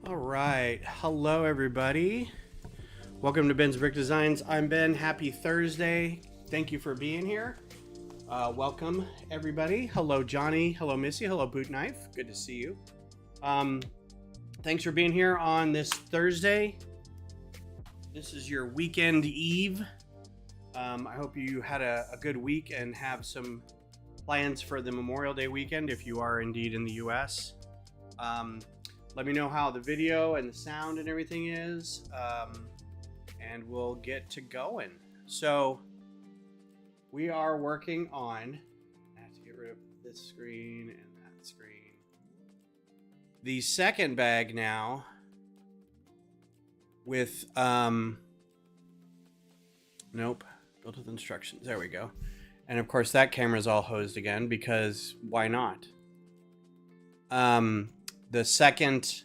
All right. Hello, everybody. Welcome to Ben's Brick Designs. I'm Ben. Happy Thursday. Thank you for being here. Welcome, everybody. Hello, Johnny. Hello, Missy. Hello, Boot Knife. Good to see you. Thanks for being here on this Thursday. This is your weekend eve. I hope you had a good week and have some plans for the Memorial Day weekend if you are indeed in the U.S. Let me know how the video and the sound and everything is, and we'll get to going. So we are working on, I have to get rid of this screen and that screen. The second bag now with, nope, built with instructions. There we go. And of course that camera's all hosed again because why not? The second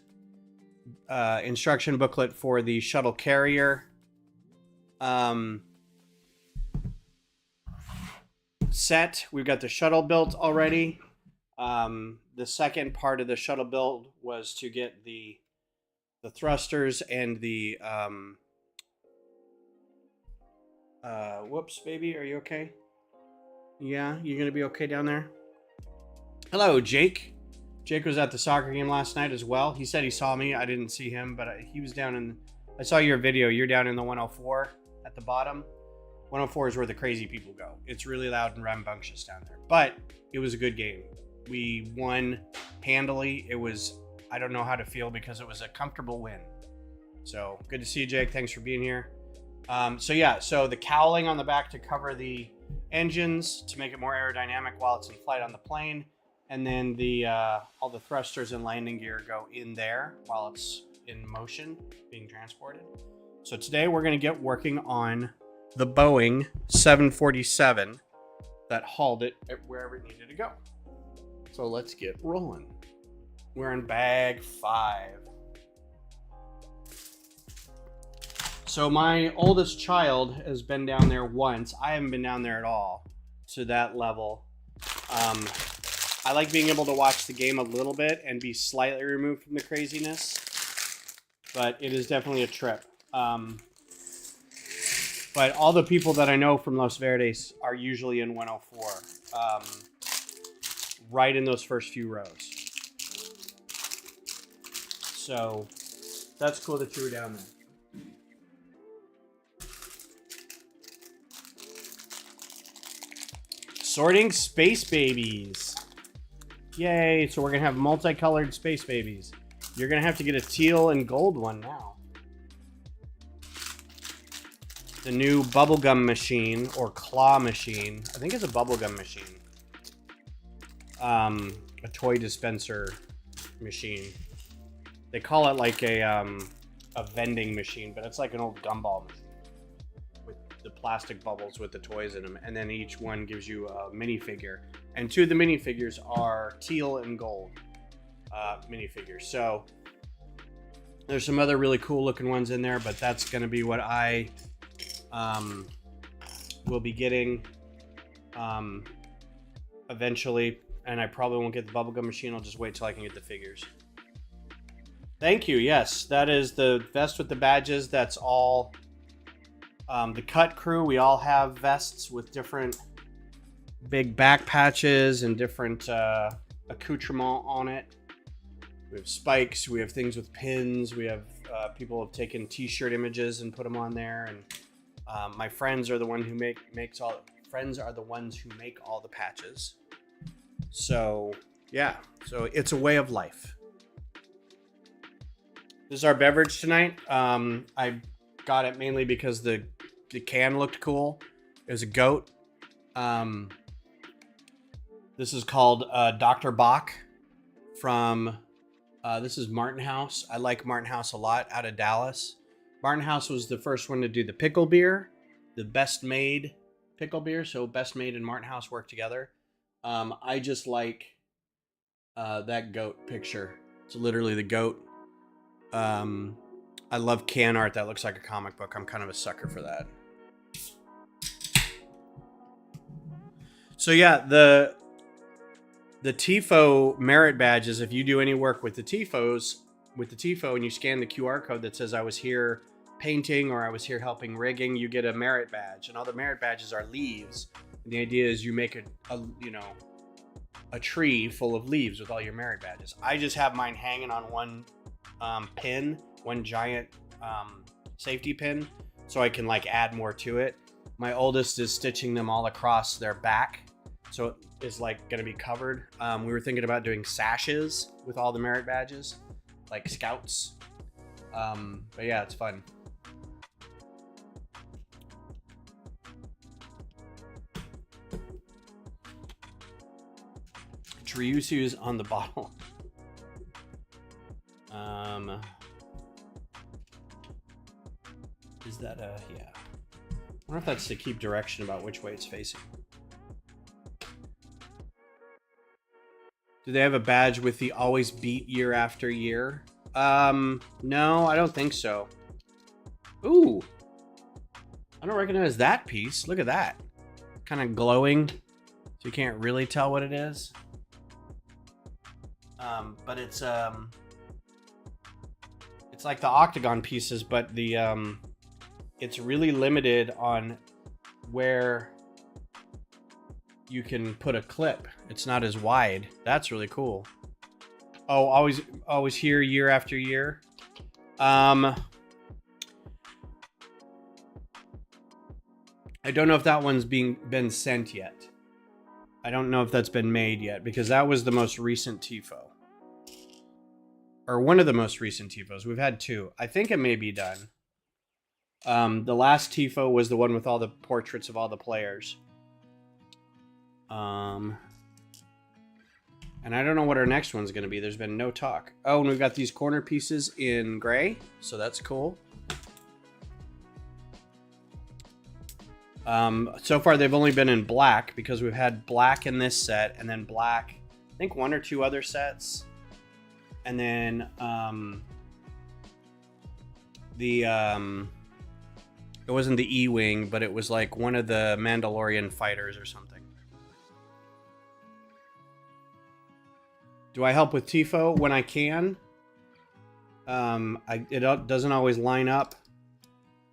instruction booklet for the shuttle carrier set. We've got the shuttle built already. The second part of the shuttle build was to get the thrusters and the whoops, baby, are you okay? Yeah, you're gonna be okay down there? Hello, Jake. Jake was at the soccer game last night as well. He said he saw me. I didn't see him, but he was down in... I saw your video. You're down in the 104 at the bottom. 104 is where the crazy people go. It's really loud and rambunctious down there. But it was a good game. We won handily. It was... I don't know how to feel because it was a comfortable win. So, good to see you, Jake. Thanks for being here. So the cowling on the back to cover the engines to make it more aerodynamic while it's in flight on the plane. And then all the thrusters and landing gear go in there while it's in motion, being transported. So today we're going to get working on the Boeing 747 that hauled it wherever it needed to go. So let's get rolling. We're in bag 5. So my oldest child has been down there once. I haven't been down there at all to that level. I like being able to watch the game a little bit and be slightly removed from the craziness, but it is definitely a trip. But all the people that I know from Los Verdes are usually in 104, right in those first few rows. So that's cool that you were down there. Sorting space babies. Yay, so we're going to have multicolored space babies. You're going to have to get a teal and gold one now. The new bubblegum machine, or claw machine. I think it's a bubblegum machine. A toy dispenser machine. They call it like a vending machine, but it's like an old gumball machine. With the plastic bubbles with the toys in them. And then each one gives you a minifigure. And 2 of the minifigures are teal and gold minifigures. So there's some other really cool looking ones in there, but that's going to be what I will be getting eventually. And I probably won't get the bubblegum machine. I'll just wait till I can get the figures. Thank you. Yes, that is the vest with the badges. That's all the cut crew. We all have vests with different big back patches and different accoutrement on it. We have spikes, we have things with pins, we have people have taken t-shirt images and put them on there, and my friends are the ones who make all the patches. So yeah, so it's a way of life. This is our beverage tonight. I got it mainly because the can looked cool. It was a goat. This is called Dr. Bach from, this is Martin House. I like Martin House a lot, out of Dallas. Martin House was the first one to do the pickle beer, the best made pickle beer. So best made and Martin House work together. I just like that goat picture. It's literally the goat. I love can art that looks like a comic book. I'm kind of a sucker for that. So yeah, the TIFO merit badges, if you do any work with the TIFOs, with the TIFO and you scan the QR code that says I was here painting or I was here helping rigging, you get a merit badge, and all the merit badges are leaves. And the idea is you make a tree full of leaves with all your merit badges. I just have mine hanging on one pin, one giant safety pin, so I can like add more to it. My oldest is stitching them all across their back, so it's like going to be covered. We were thinking about doing sashes with all the merit badges, like scouts. But yeah, it's fun. Triusu's on the bottle. Is that yeah. I wonder if that's to keep direction about which way it's facing. Do they have a badge with the always beat year after year? No, I don't think so. Ooh. I don't recognize that piece. Look at that. Kind of glowing. So you can't really tell what it is. But it's like the octagon pieces, but the it's really limited on where you can put a clip. It's not as wide. That's really cool. Oh, always here year after year. I don't know if that one's been sent yet. I don't know if that's been made yet, because that was the most recent TIFO. Or one of the most recent TIFOs. We've had two. I think it may be done. The last TIFO was the one with all the portraits of all the players. And I don't know what our next one's going to be. There's been no talk. Oh, and we've got these corner pieces in gray, so that's cool. So far they've only been in black, because we've had black in this set, and then black, I think one or two other sets. And then it wasn't the E-Wing, but it was like one of the Mandalorian fighters or something. Do I help with TIFO when I can? It doesn't always line up.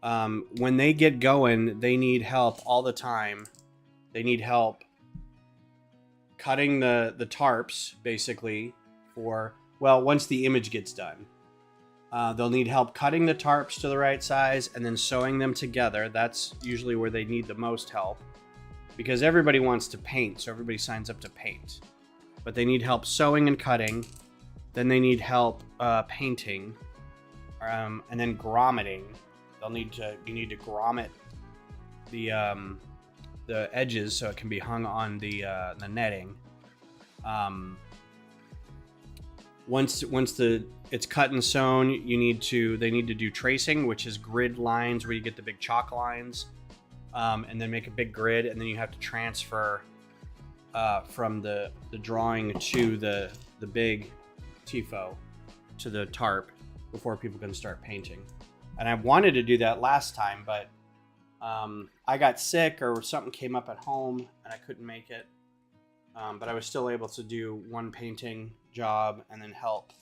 When they get going, they need help all the time. They need help cutting the tarps, basically, for, well, once the image gets done. They'll need help cutting the tarps to the right size and then sewing them together. That's usually where they need the most help, because everybody wants to paint, so everybody signs up to paint. But they need help sewing and cutting. Then they need help painting, and then grommeting. You need to grommet the edges so it can be hung on the netting. Once it's cut and sewn, they need to do tracing, which is grid lines where you get the big chalk lines, and then make a big grid, and then you have to transfer from the drawing to the big TIFO to the tarp before people can start painting. And I wanted to do that last time, but I got sick or something came up at home and I couldn't make it. But I was still able to do one painting job and then help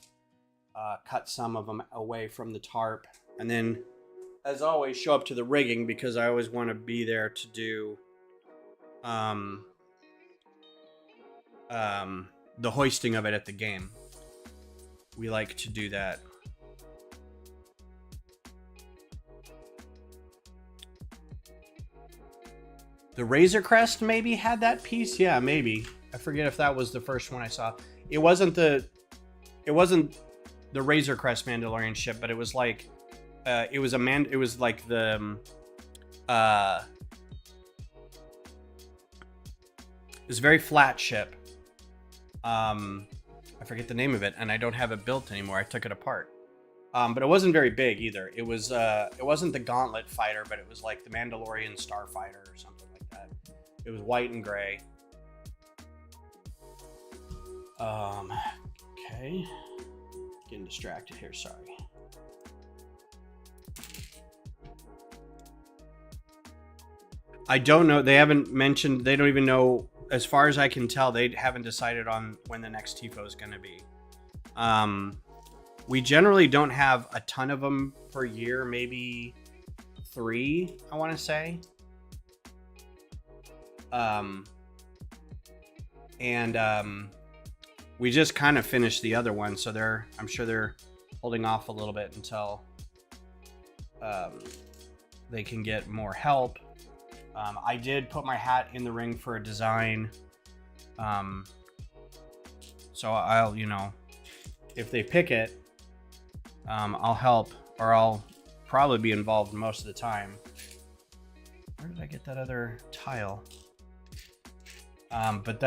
cut some of them away from the tarp. And then, as always, show up to the rigging, because I always want to be there to do the hoisting of it at the game. We like to do that. The Razor Crest maybe had that piece. Yeah, maybe. I forget if that was the first one I saw. It wasn't the Razor Crest Mandalorian ship, but it was like it was like the it was a very flat ship. I forget the name of it, and I don't have it built anymore. I took it apart. But it wasn't very big either. It wasn't the Gauntlet fighter, but it was like the Mandalorian Starfighter or something like that. It was white and gray. Okay. Getting distracted here, sorry. I don't know. They haven't mentioned, they don't even know, as far as I can tell, they haven't decided on when the next TIFO is going to be. We generally don't have a ton of them per year, maybe 3, I want to say. We just kind of finished the other one, so I'm sure they're holding off a little bit until they can get more help. I did put my hat in the ring for a design. So I'll, if they pick it, I'll help, or I'll probably be involved most of the time. Where did I get that other tile? But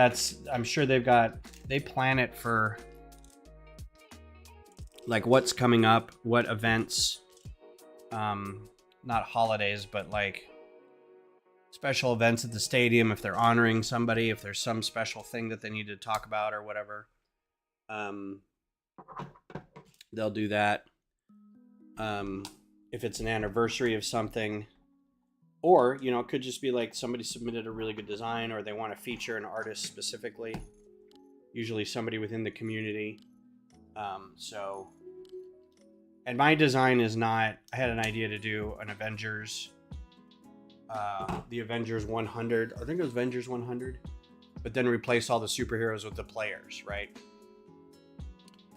I'm sure they plan it for like what's coming up, what events, not holidays, but like special events at the stadium, if they're honoring somebody, if there's some special thing that they need to talk about or whatever. They'll do that. If it's an anniversary of something, or, it could just be like somebody submitted a really good design, or they want to feature an artist specifically, usually somebody within the community. And my design is not, I had an idea to do an Avengers, the Avengers 100, I think it was Avengers 100, but then replace all the superheroes with the players, right?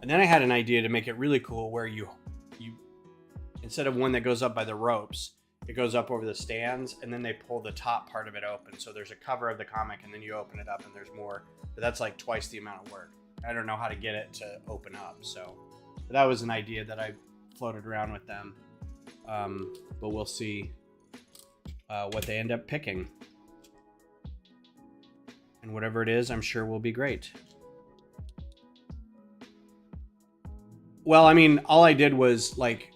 And then I had an idea to make it really cool where you instead of one that goes up by the ropes, it goes up over the stands, and then they pull the top part of it open. So there's a cover of the comic, and then you open it up, and there's more. But that's like twice the amount of work. I don't know how to get it to open up. So that was an idea that I floated around with them. But we'll see what they end up picking. And whatever it is, I'm sure will be great. Well, I mean, all I did was like,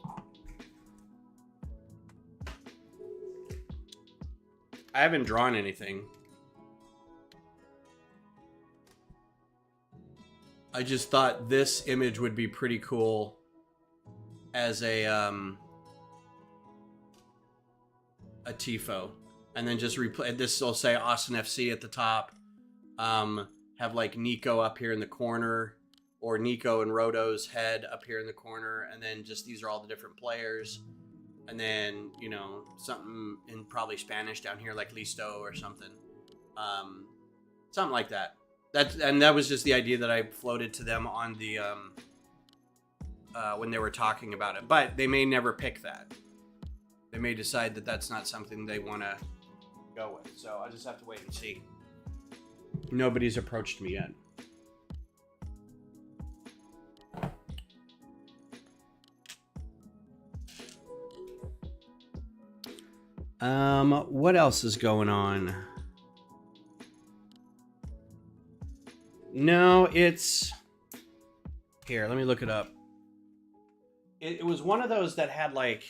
I haven't drawn anything. I just thought this image would be pretty cool as a tifo, and then just replay this. Will say Austin FC at the top. Have like Nico up here in the corner, or Nico and Roto's head up here in the corner, and then just these are all the different players. And then, something in probably Spanish down here, like listo or something. Something like that. That was just the idea that I floated to them on the when they were talking about it. But they may never pick that. They may decide that that's not something they want to go with. So I'll just have to wait and see. Nobody's approached me yet. What else is going on? No, it's here. Let me look it up. It was one of those that had like,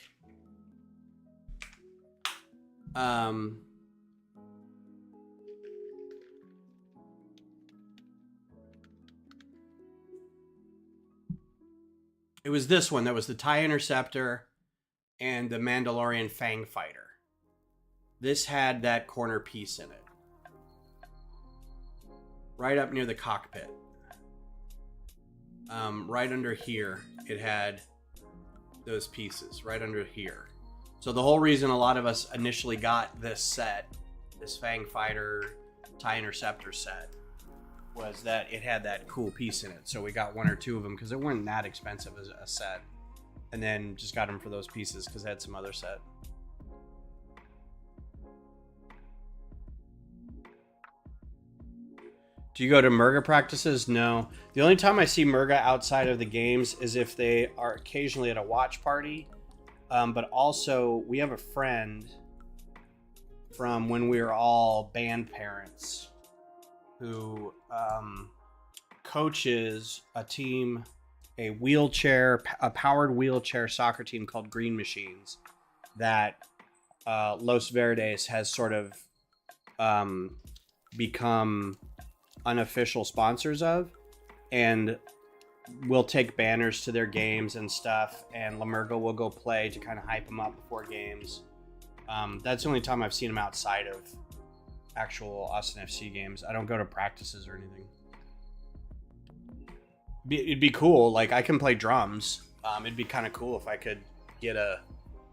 it was this one that was the TIE Interceptor and the Mandalorian Fang Fighter. This had that corner piece in it. Right up near the cockpit. Right under here, it had those pieces. Right under here. So the whole reason a lot of us initially got this set, this Fang Fighter TIE Interceptor set, was that it had that cool piece in it. So we got 1 or 2 of them because they weren't that expensive as a set. And then just got them for those pieces because they had some other set. Do you go to Murga practices? No. The only time I see Murga outside of the games is if they are occasionally at a watch party. But also, we have a friend from when we were all band parents who coaches a team, a powered wheelchair soccer team called Green Machines that Los Verdes has sort of become unofficial sponsors of, and we'll take banners to their games and stuff, and Lamurgo will go play to kind of hype them up before games. That's the only time I've seen him outside of actual Austin FC games. I don't go to practices or anything. It'd be cool. Like, I can play drums. It'd be kind of cool if I could get a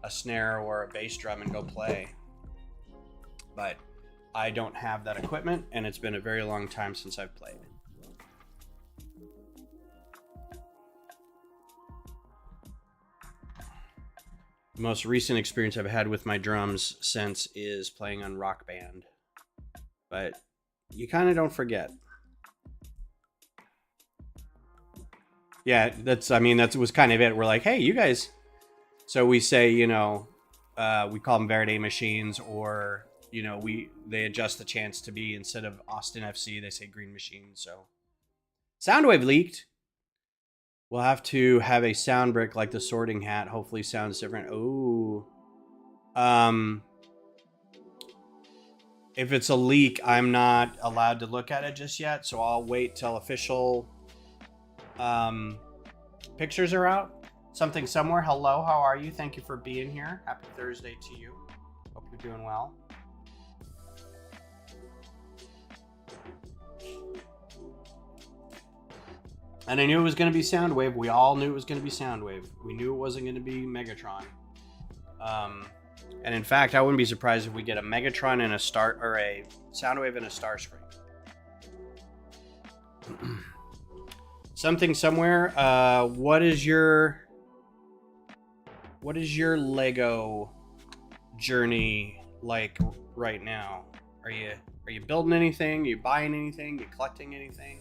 snare or a bass drum and go play. But I don't have that equipment, and it's been a very long time since I've played. The most recent experience I've had with my drums since is playing on Rock Band. But you kind of don't forget. Yeah, that was kind of it. We're like, hey, you guys. So we say, we call them Verde machines, or, they adjust the chance to be, instead of Austin FC, they say Green Machine. So Soundwave leaked. We'll have to have a sound brick like the Sorting Hat. Hopefully sounds different. Oh. If it's a leak, I'm not allowed to look at it just yet. So I'll wait till official pictures are out. Something Somewhere. Hello, how are you? Thank you for being here. Happy Thursday to you. Hope you're doing well. And I knew it was going to be Soundwave. We all knew it was going to be Soundwave. We knew it wasn't going to be Megatron. And in fact, I wouldn't be surprised if we get a Megatron and a Soundwave and a Starscream. Something Somewhere. What is your Lego journey like right now? Are you building anything? Are you buying anything? Are you collecting anything?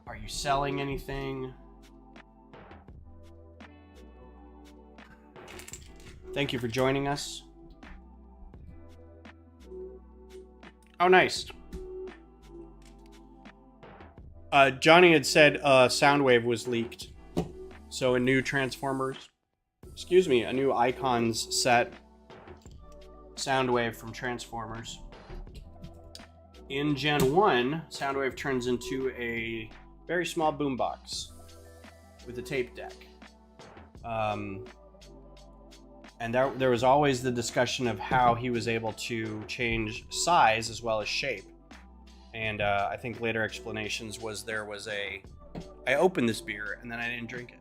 Are you selling anything? Thank you for joining us. Oh, nice. Johnny had said Soundwave was leaked. So a new a new Icons set Soundwave from Transformers. In Gen 1, Soundwave turns into a very small boombox with a tape deck. And there was always the discussion of how he was able to change size as well as shape. And I think later explanations was I opened this beer and then I didn't drink it.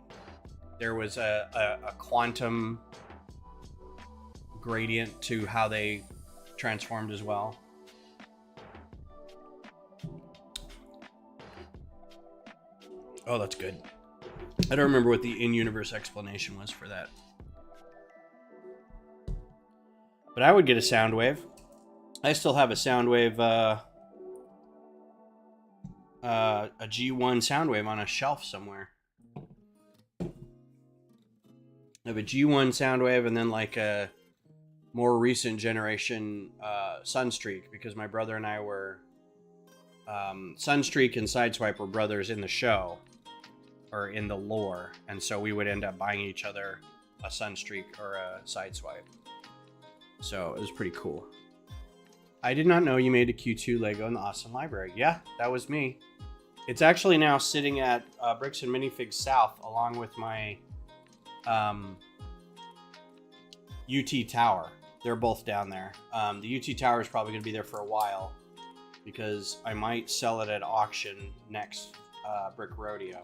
There was a quantum gradient to how they transformed as well. Oh, that's good. I don't remember what the in-universe explanation was for that. But I would get a Soundwave. I still have a Soundwave, a G1 Soundwave on a shelf somewhere. I have a G1 Soundwave and then like a more recent generation Sunstreak, because my brother and I were... Sunstreak and Sideswipe were brothers in the show, or in the lore, and so we would end up buying each other a Sunstreak or a Sideswipe. So it was pretty cool. I did not know you made a Q2 Lego in the Austin Library. Yeah, that was me. It's actually now sitting at Bricks and Minifigs South, along with my UT Tower. They're both down there. The UT Tower is probably going to be there for a while, because I might sell it at auction next Brick Rodeo.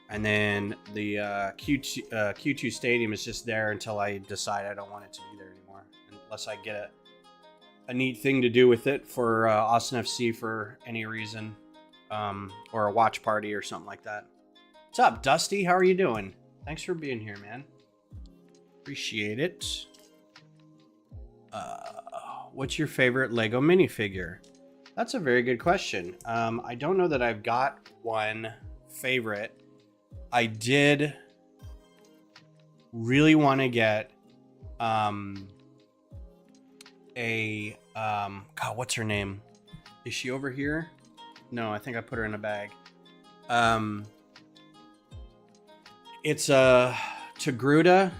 And then the Q2 Stadium is just there until I decide I don't want it to be there anymore. Unless I get a neat thing to do with it for Austin FC for any reason. Or a watch party or something like that. What's up, Dusty? How are you doing? Thanks for being here, man. Appreciate it. What's your favorite Lego minifigure? That's a very good question. I don't know that I've got one favorite. I did really want to get God, what's her name? Is she over here? No, I think I put her in a bag. It's a Togruta,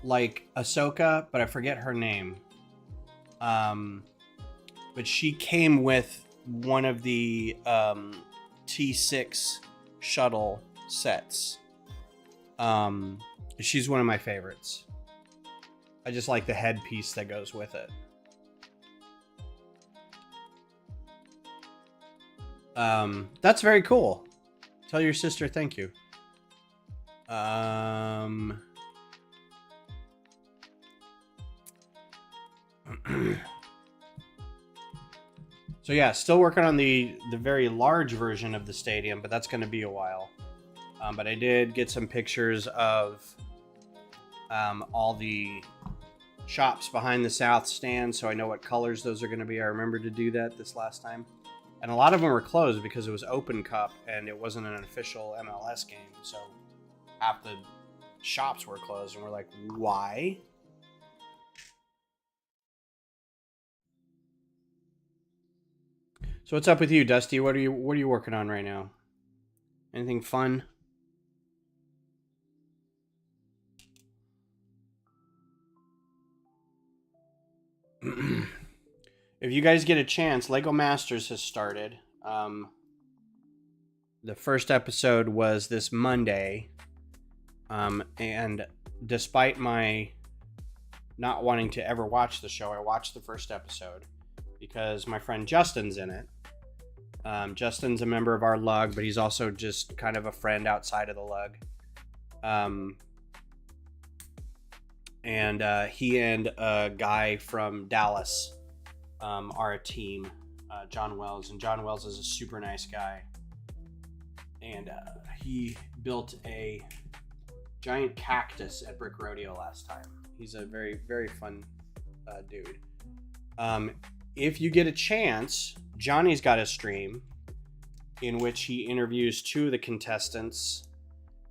like Ahsoka, but I forget her name. But she came with one of the T6 Shuttle sets. She's one of my favorites. I just like the headpiece that goes with it. That's very cool. Tell your sister thank you. So yeah, still working on the very large version of the stadium, but that's going to be a while. But I did get some pictures of all the shops behind the south stand, so I know what colors those are going to be. I remember to do that this last time. And a lot of them were closed because it was Open Cup and it wasn't an official MLS game. So half the shops were closed, and we're like, why? So what's up with you, Dusty? What are you working on right now? Anything fun? If you guys get a chance, Lego Masters has started. The first episode was this Monday. And despite my not wanting to ever watch the show, I watched the first episode because my friend Justin's in it. Justin's a member of our lug, but he's also just kind of a friend outside of the lug. And he and a guy from Dallas are a team, John Wells. And John Wells is a super nice guy. And he built a giant cactus at Brick Rodeo last time. He's a very, very fun dude. If you get a chance, Johnny's got a stream in which he interviews two of the contestants.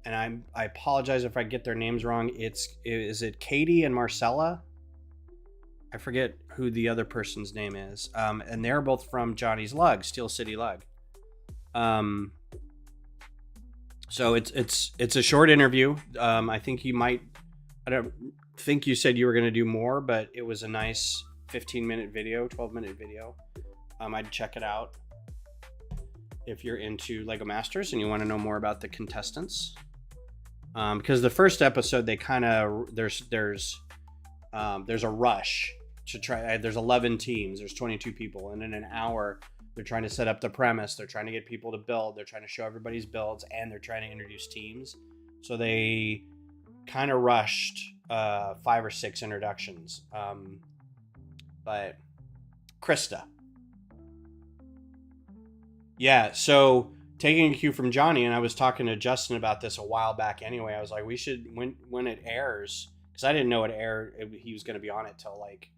And I apologize if I get their names wrong. Is it Katie and Marcella? I forget who the other person's name is. And they're both from Johnny's Lug, Steel City Lug. So it's a short interview. I think he might. I don't think you said you were going to do more, but it was a nice 15-minute video, 12-minute video. I'd check it out if you're into Lego Masters and you want to know more about the contestants. Because the first episode, they kind of there's a rush to try. There's 11 teams. There's 22 people, and in an hour, they're trying to set up the premise. They're trying to get people to build. They're trying to show everybody's builds, and they're trying to introduce teams. So they kind of rushed 5 or 6 introductions. But Krista. Yeah, so taking a cue from Johnny, and I was talking to Justin about this a while back anyway. I was like, we should, when it airs, because I didn't know it aired, he was going to be on it till like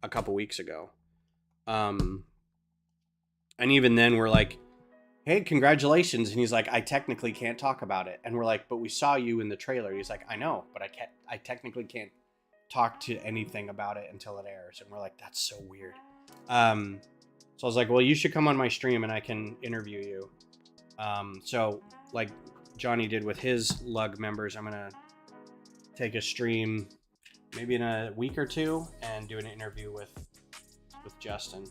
a couple weeks ago. And even then we're like, hey, congratulations. And he's like, I technically can't talk about it. And we're like, but we saw you in the trailer. He's like, I know, but I technically can't talk to anything about it until it airs. And we're like, that's so weird. So I was like, well, you should come on my stream and I can interview you. So like Johnny did with his lug members, I'm going to take a stream maybe in a week or two and do an interview with Justin.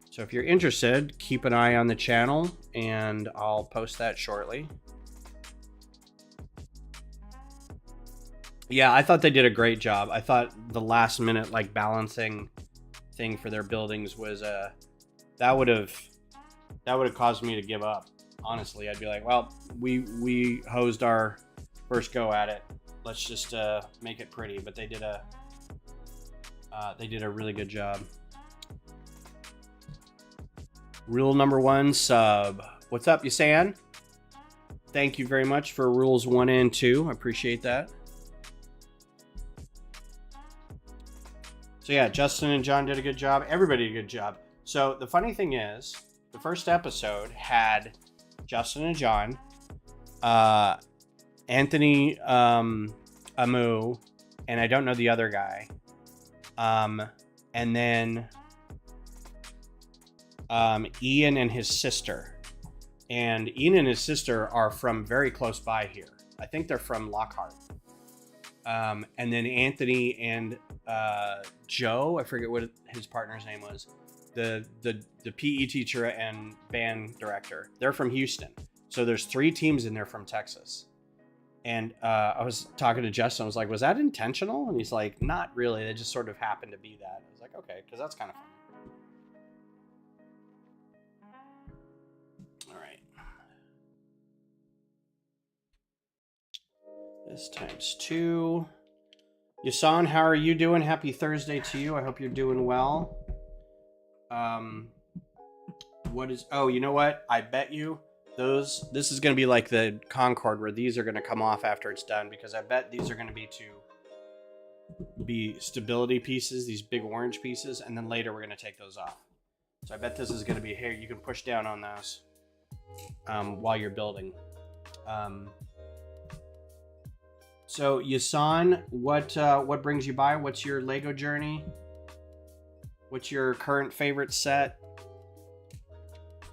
So if you're interested, keep an eye on the channel and I'll post that shortly. Yeah, I thought they did a great job. I thought the last minute like balancing thing for their buildings was that would have caused me to give up. Honestly, I'd be like, well, we hosed our first go at it. Let's just make it pretty. But they did a really good job. Rule number 1 sub. What's up, Yasan? Thank you very much for rules 1 and 2. I appreciate that. So yeah, Justin and John did a good job. Everybody did a good job. So the funny thing is, the first episode had Justin and John, Anthony Amu, and I don't know the other guy. And then Ian and his sister. And Ian and his sister are from very close by here. I think they're from Lockhart. And then Anthony and Joe, I forget what his partner's name was, the PE teacher and band director. They're from Houston. So there's 3 teams in there from Texas. And I was talking to Justin. I was like, was that intentional? And he's like, not really. It just sort of happened to be that. I was like, okay, because that's kind of fun. this times 2. Yasan, how are you doing? Happy Thursday to you. I hope you're doing well. What is... Oh, you know what? I bet you this is going to be like the Concorde where these are going to come off after it's done, because I bet these are going to be stability pieces, these big orange pieces, and then later we're going to take those off. So I bet this is going to be here. You can push down on those while you're building. So Yasan, what brings you by? What's your Lego journey? What's your current favorite set?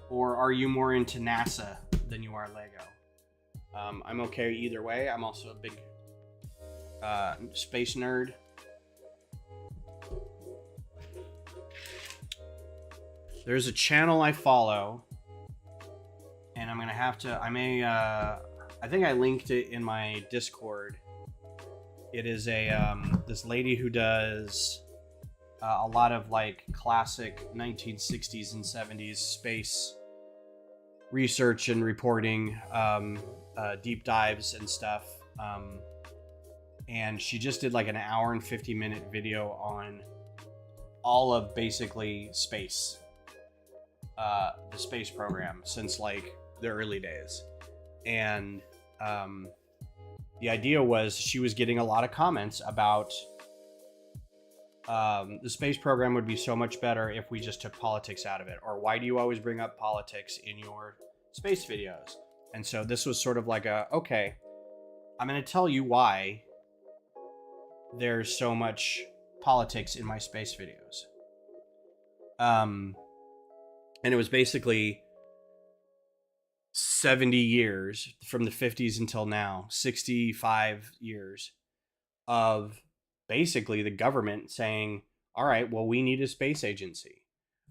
Or are you more into NASA than you are Lego? I'm okay either way. I'm also a big space nerd. There's a channel I follow, and I'm gonna have to. I think I linked it in my Discord. It is this lady who does a lot of like classic 1960s and 70s space research and reporting, deep dives and stuff. And she just did like an hour and 50-minute video on all of basically space, the space program since like the early days. And the idea was she was getting a lot of comments about the space program would be so much better if we just took politics out of it, or why do you always bring up politics in your space videos? And so this was sort of like okay, I'm going to tell you why there's so much politics in my space videos. And it was basically 70 years from the 50s until now, 65 years of basically the government saying, all right, well, we need a space agency.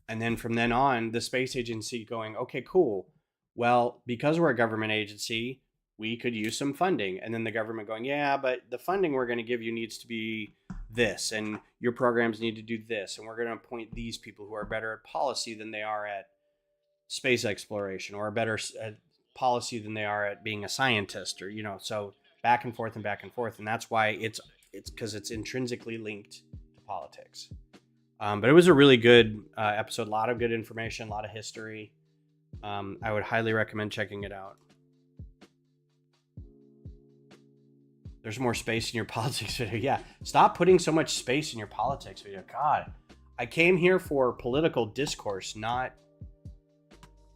And then from then on, the space agency going, okay, cool. Well, because we're a government agency, we could use some funding. And then the government going, yeah, but the funding we're going to give you needs to be this, and your programs need to do this, and we're going to appoint these people who are better at policy than they are at space exploration, or a better policy than they are at being a scientist, or, you know, so back and forth and back and forth. And that's why it's because it's intrinsically linked to politics. But it was a really good episode, a lot of good information, a lot of history. I would highly recommend checking it out. There's more space in your politics video. Yeah, stop putting so much space in your politics video. God, I came here for political discourse, not...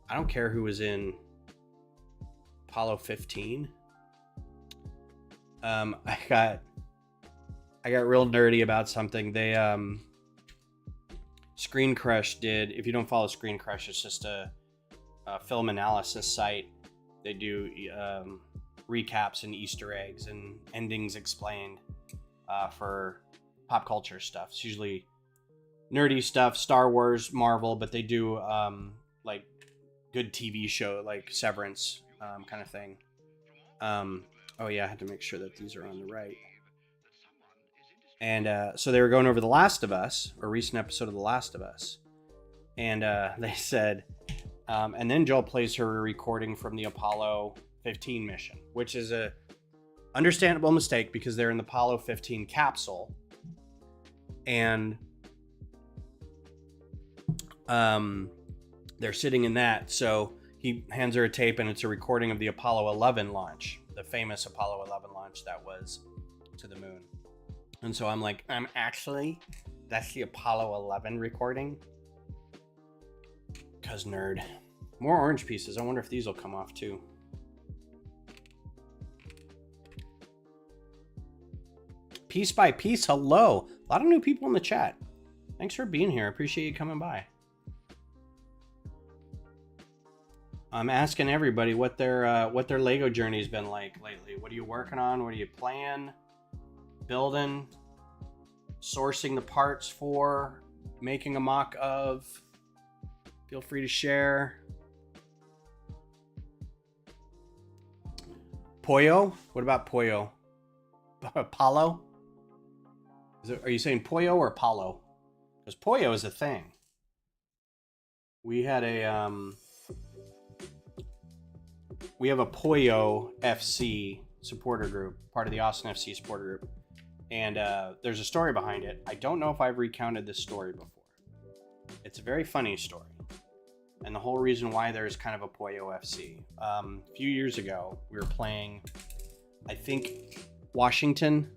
I don't care who was in Apollo 15. I got real nerdy about something. They Screen Crush did. If you don't follow Screen Crush, it's just a film analysis site. They do recaps and Easter eggs and endings explained for pop culture stuff. It's usually nerdy stuff, Star Wars, Marvel, but they do like good TV show like Severance kind of thing. Oh yeah, I had to make sure that these are on the right. And so they were going over The Last of Us, a recent episode of The Last of Us. And they said, and then Joel plays her recording from the Apollo 15 mission, which is a understandable mistake because they're in the Apollo 15 capsule. And they're sitting in that. So he hands her a tape, and it's a recording of the Apollo 11 launch, the famous Apollo 11 launch that was to the moon. And so I'm like, actually, that's the Apollo 11 recording? Because nerd. More orange pieces. I wonder if these will come off too. Piece by piece, hello. A lot of new people in the chat. Thanks for being here. I appreciate you coming by. I'm asking everybody what their Lego journey's been like lately. What are you working on? What are you playing? Building? Sourcing the parts for? Making a mock of? Feel free to share. Pollo? What about Pollo? Apollo? Are you saying Pollo or Apollo? Because Pollo is a thing. We had we have a Pollo FC supporter group, part of the Austin FC supporter group. And there's a story behind it. I don't know if I've recounted this story before. It's a very funny story. And the whole reason why there's kind of a Pollo FC. A few years ago, we were playing, I think, Washington.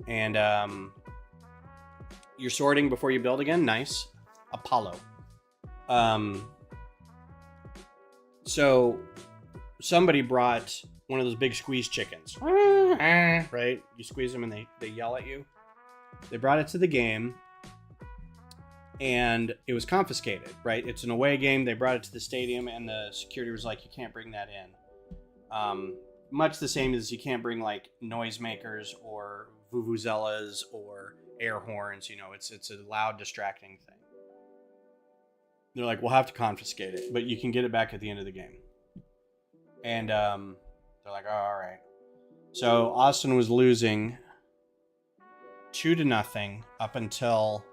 And you're sorting before you build again. Nice. Apollo. So somebody brought one of those big squeeze chickens. Right? You squeeze them and they yell at you. They brought it to the game. And it was confiscated, right? It's an away game. They brought it to the stadium, and the security was like, you can't bring that in. Much the same as you can't bring, like, noisemakers or vuvuzelas or air horns. You know, it's a loud, distracting thing. They're like, we'll have to confiscate it, but you can get it back at the end of the game. And they're like, oh, all right. So Austin was losing 2-0 up until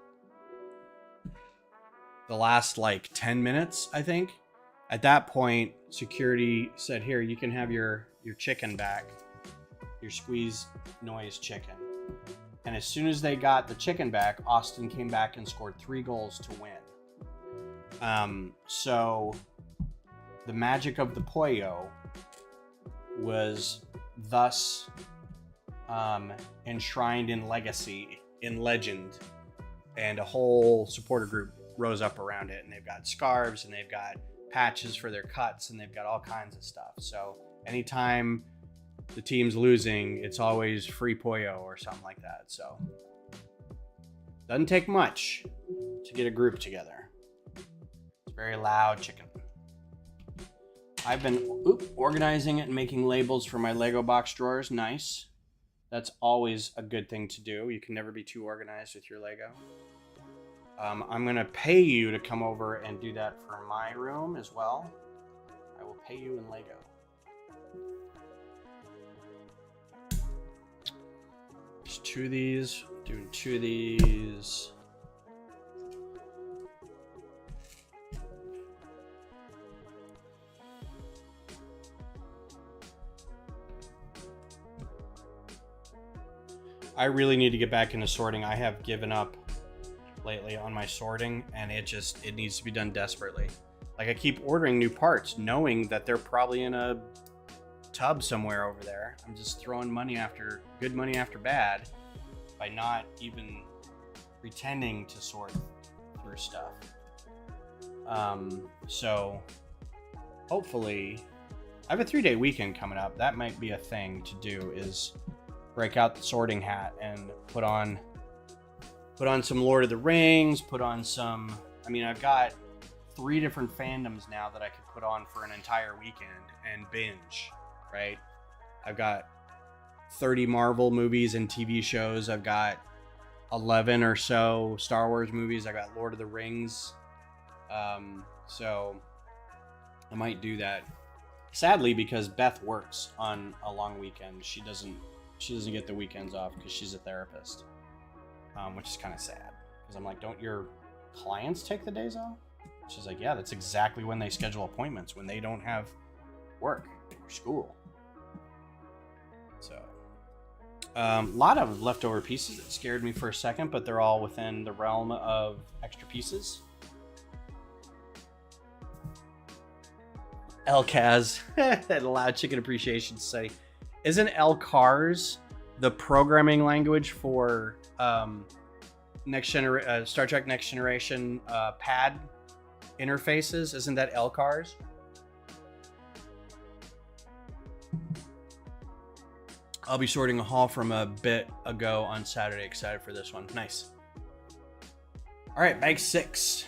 the last like 10 minutes, I think. At that point, security said, here, you can have your chicken back, your squeeze noise chicken. And as soon as they got the chicken back, Austin came back and scored 3 goals to win. So the magic of the Pollo was thus enshrined in legacy, in legend, and a whole supporter group rose up around it, and they've got scarves and they've got patches for their cuts and they've got all kinds of stuff. So anytime the team's losing, it's always free Pollo or something like that. So doesn't take much to get a group together. It's very loud chicken. I've been organizing it and making labels for my Lego box drawers. Nice. That's always a good thing to do. You can never be too organized with your Lego. I'm going to pay you to come over and do that for my room as well. I will pay you in Lego. There's 2 of these. Doing 2 of these. I really need to get back into sorting. I have given up lately on my sorting, and it needs to be done desperately. Like, I keep ordering new parts knowing that they're probably in a tub somewhere over there. I'm just throwing good money after bad by not even pretending to sort through stuff. So hopefully I have a 3-day weekend coming up. That might be a thing to do, is break out the sorting hat and put on some Lord of the Rings, put on some, I've got 3 different fandoms now that I could put on for an entire weekend and binge, right? I've got 30 Marvel movies and TV shows. I've got 11 or so Star Wars movies. I got Lord of the Rings. So I might do that. Sadly, because Beth works on a long weekend, she doesn't get the weekends off because she's a therapist. Which is kind of sad, because I'm like, don't your clients take the days off? She's like, yeah, that's exactly when they schedule appointments, when they don't have work or school. So a lot of leftover pieces that scared me for a second, but they're all within the realm of extra pieces. LCAS, that Loud Chicken Appreciation Society. Isn't LCARS the programming language for Star Trek Next Generation pad interfaces? Isn't that LCARS? I'll be sorting a haul from a bit ago on Saturday. Excited for this one. Nice. All right, bag 6.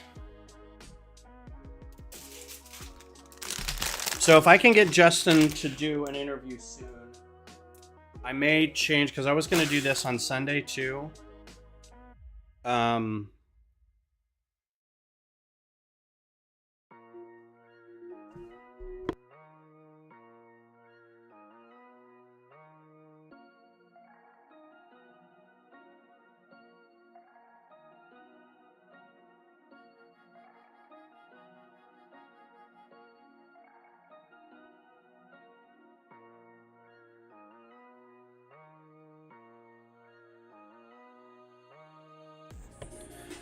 So if I can get Justin to do an interview soon, I may change, because I was going to do this on Sunday too.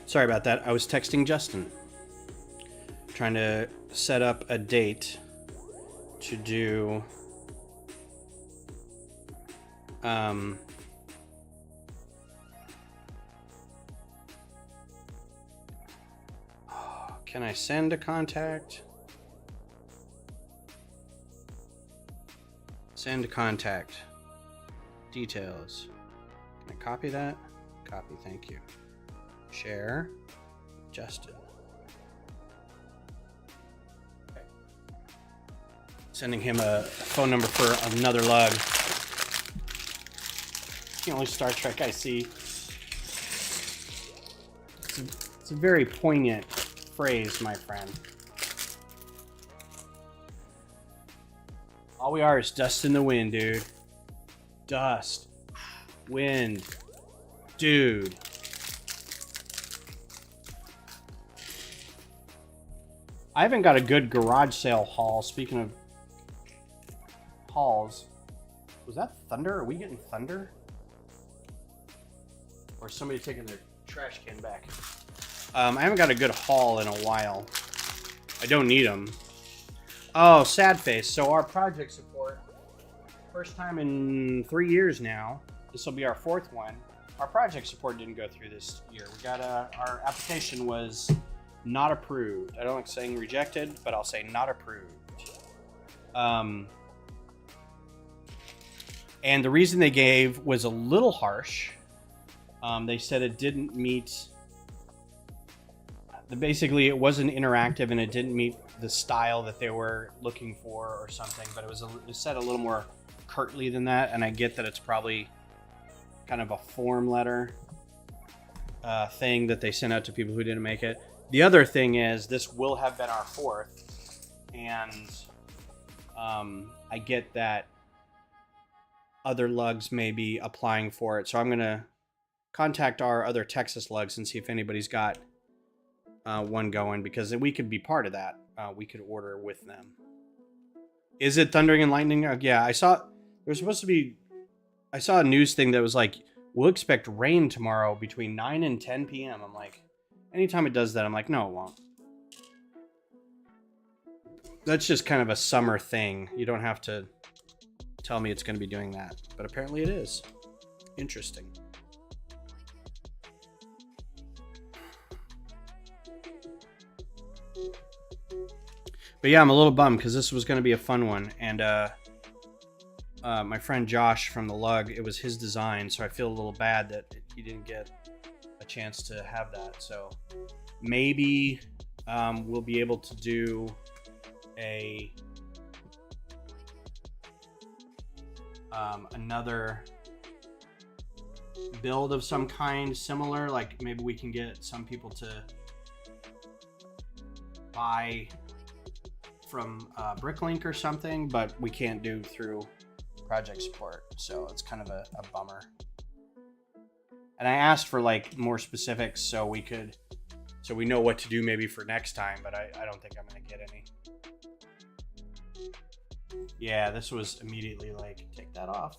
Sorry about that. I was texting Justin. Trying to set up a date to do can I send a contact? Send contact details. Can I copy that? Copy, thank you. Share, Justin. Okay. Sending him a phone number for another lug. The only Star Trek I see. It's a very poignant phrase, my friend. All we are is dust in the wind, dude. Dust. Wind. Dude. I haven't got a good garage sale haul. Speaking of hauls. Was that thunder? Are we getting thunder? Or somebody taking their trash can back? I haven't got a good haul in a while. I don't need them. Oh, sad face. So our project support, first time in 3 years now. This will be our 4th one. Our project support didn't go through this year. We got our application was not approved. I don't like saying rejected, but I'll say not approved. And the reason they gave was a little harsh. They said it didn't meet. Basically, it wasn't interactive and it didn't meet the style that they were looking for or something. But it was said a little more curtly than that. And I get that it's probably kind of a form letter thing that they sent out to people who didn't make it. The other thing is this will have been our 4th, and I get that other lugs may be applying for it, so I'm gonna contact our other Texas lugs and see if anybody's got one going, because we could be part of that. We could order with them. Is it thundering and lightning? Yeah, I saw there's supposed to be. I saw a news thing that was like, we'll expect rain tomorrow between 9 and 10 p.m. I'm like, anytime it does that, I'm like, no, it won't. That's just kind of a summer thing. You don't have to tell me it's going to be doing that. But apparently it is. Interesting. But yeah, I'm a little bummed because this was going to be a fun one. And my friend Josh from the lug, it was his design. So I feel a little bad that he didn't get a chance to have that. So maybe we'll be able to do another build of some kind similar. Like maybe we can get some people to buy from Bricklink or something, but we can't do through project support. So it's kind of a bummer. And I asked for like more specifics so we know what to do maybe for next time, but I don't think I'm going to get any. Yeah, this was immediately like, take that off.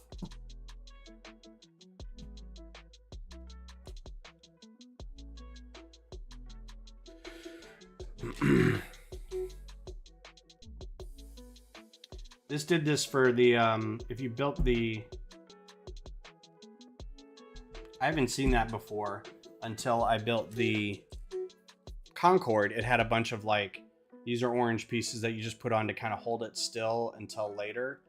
This did this for the, if you built the, I haven't seen that before until I built the Concorde. It had a bunch of like, these are orange pieces that you just put on to kind of hold it still until later.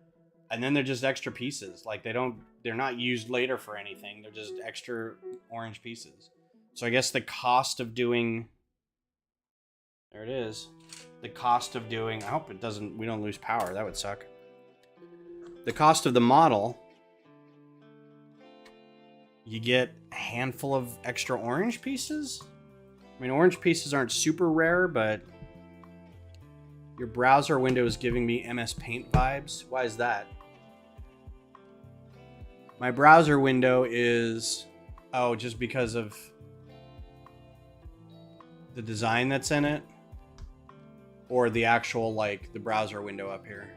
And then they're just extra pieces. Like they're not used later for anything. They're just extra orange pieces. So I guess the cost of doing, there it is. The cost of doing, I hope we don't lose power. That would suck. The cost of the model, you get a handful of extra orange pieces. I mean, orange pieces aren't super rare, but your browser window is giving me MS Paint vibes. Why is that? My browser window is, just because of the design that's in it, or the actual, like, the browser window up here.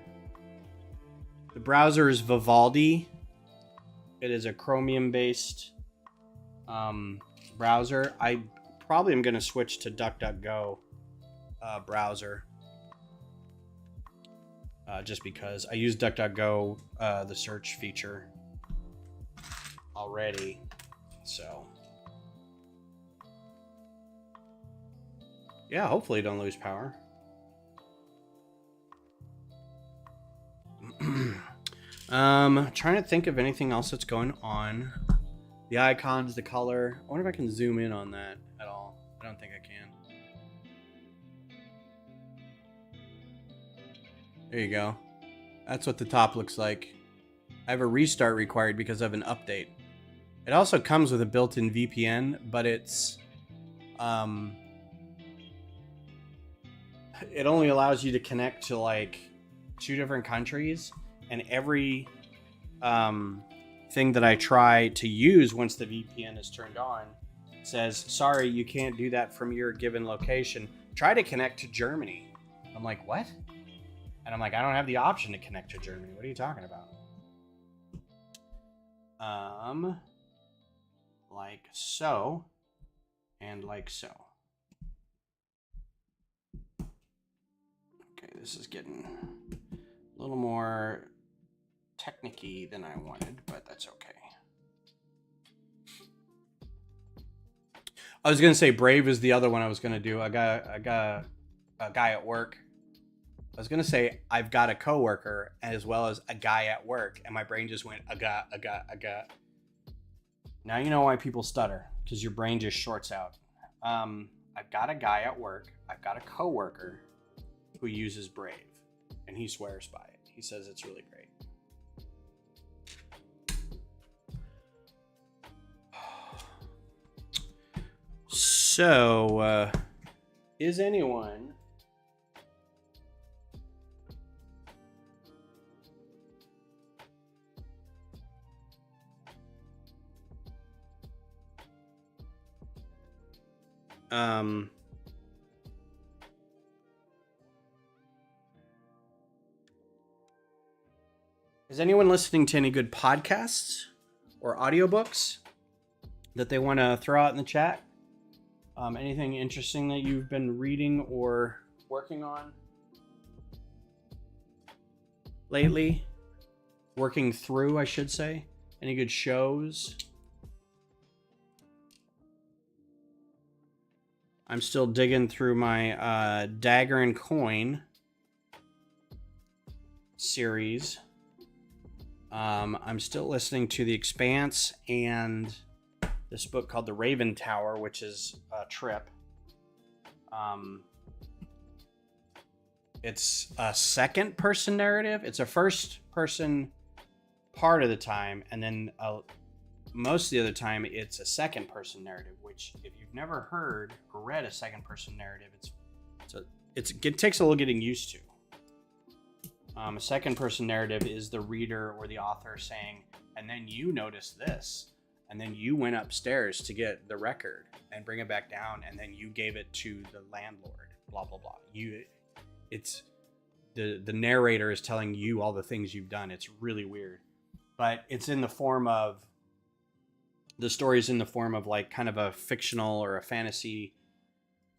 The browser is Vivaldi. It is a Chromium-based browser. I probably am going to switch to DuckDuckGo browser. Just because I use DuckDuckGo, the search feature already. So yeah, hopefully don't lose power. Trying to think of anything else that's going on. The icons, the color. I wonder if I can zoom in on that at all. I don't think I can. There you go. That's what the top looks like. I have a restart required because of an update. It also comes with a built-in VPN, but it's it only allows you to connect to like 2 different countries, and every thing that I try to use once the VPN is turned on says, sorry, you can't do that from your given location. Try to connect to Germany. I'm like, what? And I'm like, I don't have the option to connect to Germany. What are you talking about? Like so, and like so. Okay, this is getting a little more technicky than I wanted, but that's okay. I was gonna say Brave is the other one I was gonna do. I got a guy at work. I was gonna say I've got a coworker as well as a guy at work, and my brain just went a got. Now you know why people stutter, because your brain just shorts out. I've got a guy at work. I've got a coworker who uses Brave, and he swears by it. He says it's really great. So, is anyone is anyone listening to any good podcasts or audiobooks that they want to throw out in the chat? Anything interesting that you've been reading or working on lately? Working through, I should say. Any good shows? I'm still digging through my Dagger and Coin series. I'm still listening to The Expanse and this book called The Raven Tower, which is a trip. It's a second person narrative. It's a first person part of the time, and then most of the other time it's a second person narrative, which if you've never heard or read a second person narrative, it takes a little getting used to. A second person narrative is the reader or the author saying, and then you noticed this, and then you went upstairs to get the record and bring it back down, and then you gave it to the landlord, blah blah blah. It's the narrator is telling you all the things you've done. It's really weird, but it's in the form of, the story's in the form of like kind of a fictional or a fantasy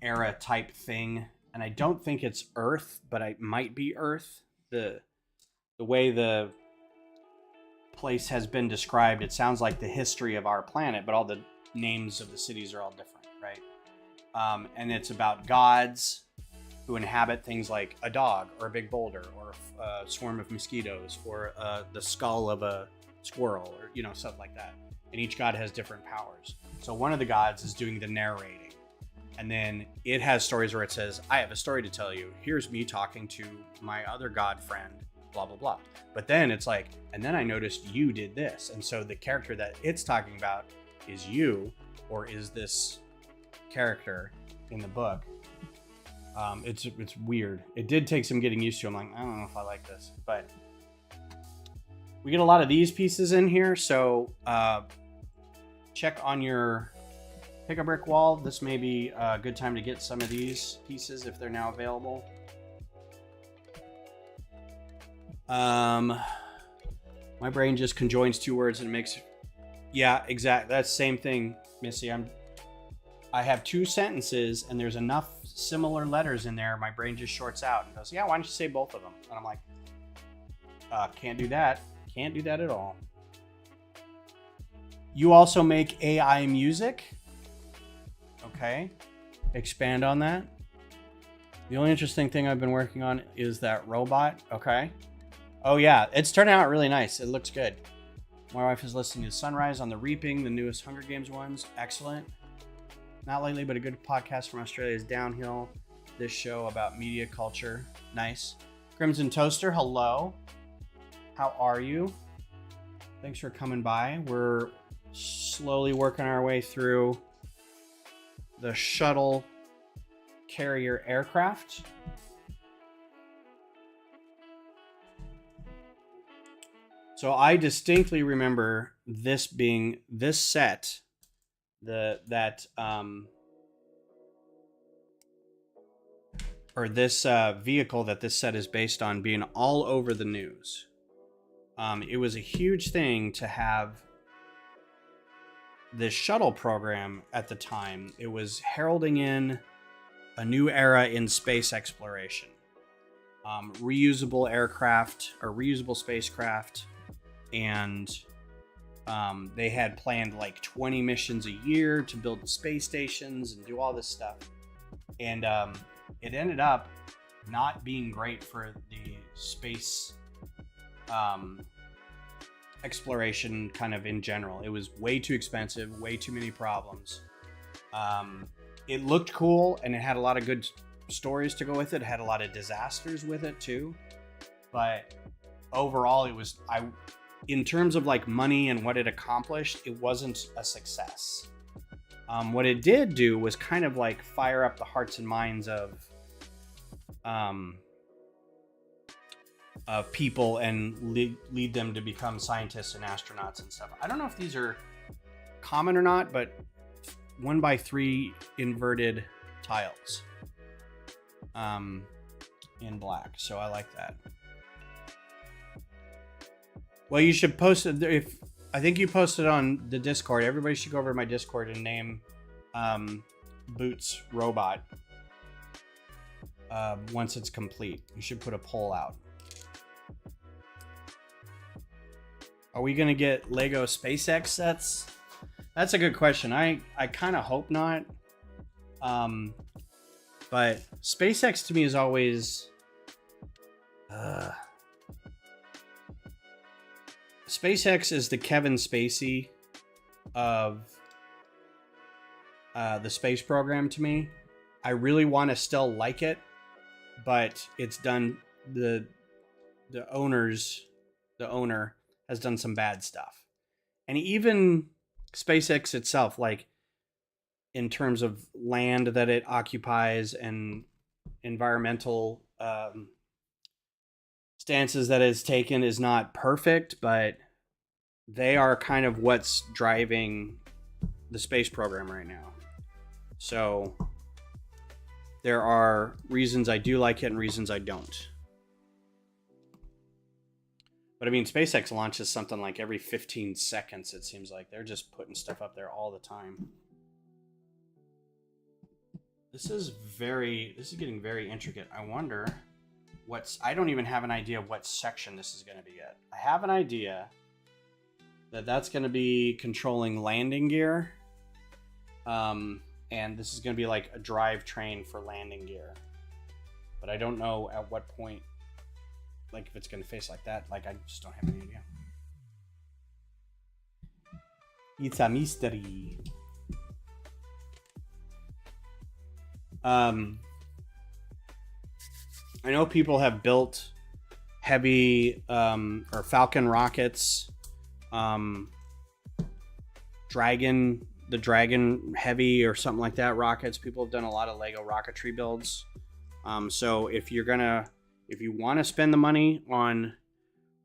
era type thing. And I don't think it's Earth, but it might be Earth. The way the place has been described, it sounds like the history of our planet, but all the names of the cities are all different, right? And it's about gods who inhabit things like a dog or a big boulder or a swarm of mosquitoes or the skull of a squirrel, or stuff like that. And each god has different powers. So one of the gods is doing the narrating, and then it has stories where it says, I have a story to tell you. Here's me talking to my other god friend, blah blah blah. But then it's like, and then I noticed you did this, and so the character that it's talking about is you, or is this character in the book. It's weird. It did take some getting used to. I'm like, I don't know if I like this, but we get a lot of these pieces in here. So check on your Pick a Brick wall. This may be a good time to get some of these pieces if they're now available. My brain just conjoins two words and it makes, yeah, exactly. That's the same thing, Missy. I have 2 sentences and there's enough similar letters in there, my brain just shorts out and goes, yeah, why don't you say both of them? And I'm like, can't do that. Can't do that at all. You also make AI music. Okay. Expand on that. The only interesting thing I've been working on is that robot. Okay. Oh yeah, it's turning out really nice. It looks good. My wife is listening to Sunrise on the Reaping, the newest Hunger Games ones. Excellent. Not lately, but a good podcast from Australia is Downhill. This show about media culture. Nice. Crimson Toaster, hello. How are you? Thanks for coming by. We're slowly working our way through the Shuttle carrier aircraft. So I distinctly remember this being this set, this vehicle that this set is based on being all over the news. It was a huge thing to have this shuttle program at the time. It was heralding in a new era in space exploration. Reusable aircraft or reusable spacecraft. And they had planned like 20 missions a year to build the space stations and do all this stuff. And it ended up not being great for the space exploration kind of in general. It was way too expensive, way too many problems. It looked cool and it had a lot of good stories to go with it. It had a lot of disasters with it too. But overall, it was, in terms of like money and what it accomplished, it wasn't a success. What it did do was kind of like fire up the hearts and minds of people and lead them to become scientists and astronauts and stuff. I don't know if these are common or not, but 1x3 inverted tiles in black. So I like that. Well, you should post it. I think you posted on the Discord. Everybody should go over to my Discord and name Boots Robot once it's complete. You should put a poll out. Are we gonna get Lego SpaceX sets? That's a good question. I kind of hope not. But SpaceX to me is always SpaceX is the Kevin Spacey of the space program to me. I really want to still like it, but it's done the owner has done some bad stuff. And even SpaceX itself, like in terms of land that it occupies and environmental stances that it's taken, is not perfect, but they are kind of what's driving the space program right now. So there are reasons I do like it and reasons I don't. But I mean, SpaceX launches something like every 15 seconds, it seems like. They're just putting stuff up there all the time. This is getting very intricate. I wonder I don't even have an idea what section this is going to be yet. I have an idea that that's going to be controlling landing gear. And this is going to be like a drive train for landing gear. But I don't know at what point, like if it's going to face like that. Like I just don't have any idea. It's a mystery. I know people have built heavy or Falcon rockets, the Dragon heavy or something like that rockets. People have done a lot of Lego rocketry builds. So if you want to spend the money on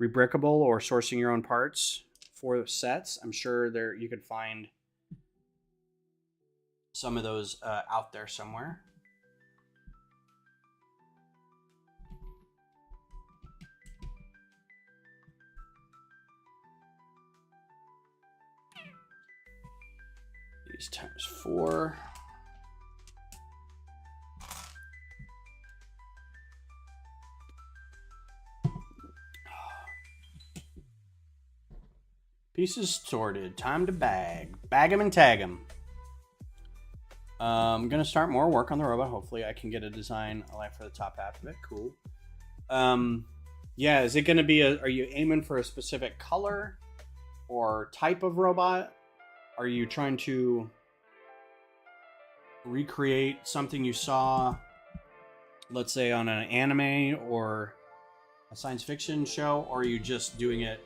Rebrickable or sourcing your own parts for sets, I'm sure you could find some of those out there somewhere. These times 4. Pieces sorted. Time to bag. Bag 'em and tag 'em. I'm going to start more work on the robot. Hopefully I can get a design alive for the top half of it. Cool. Yeah, is it going to be are you aiming for a specific color or type of robot? Are you trying to recreate something you saw, let's say, on an anime or a science fiction show? Or are you just doing it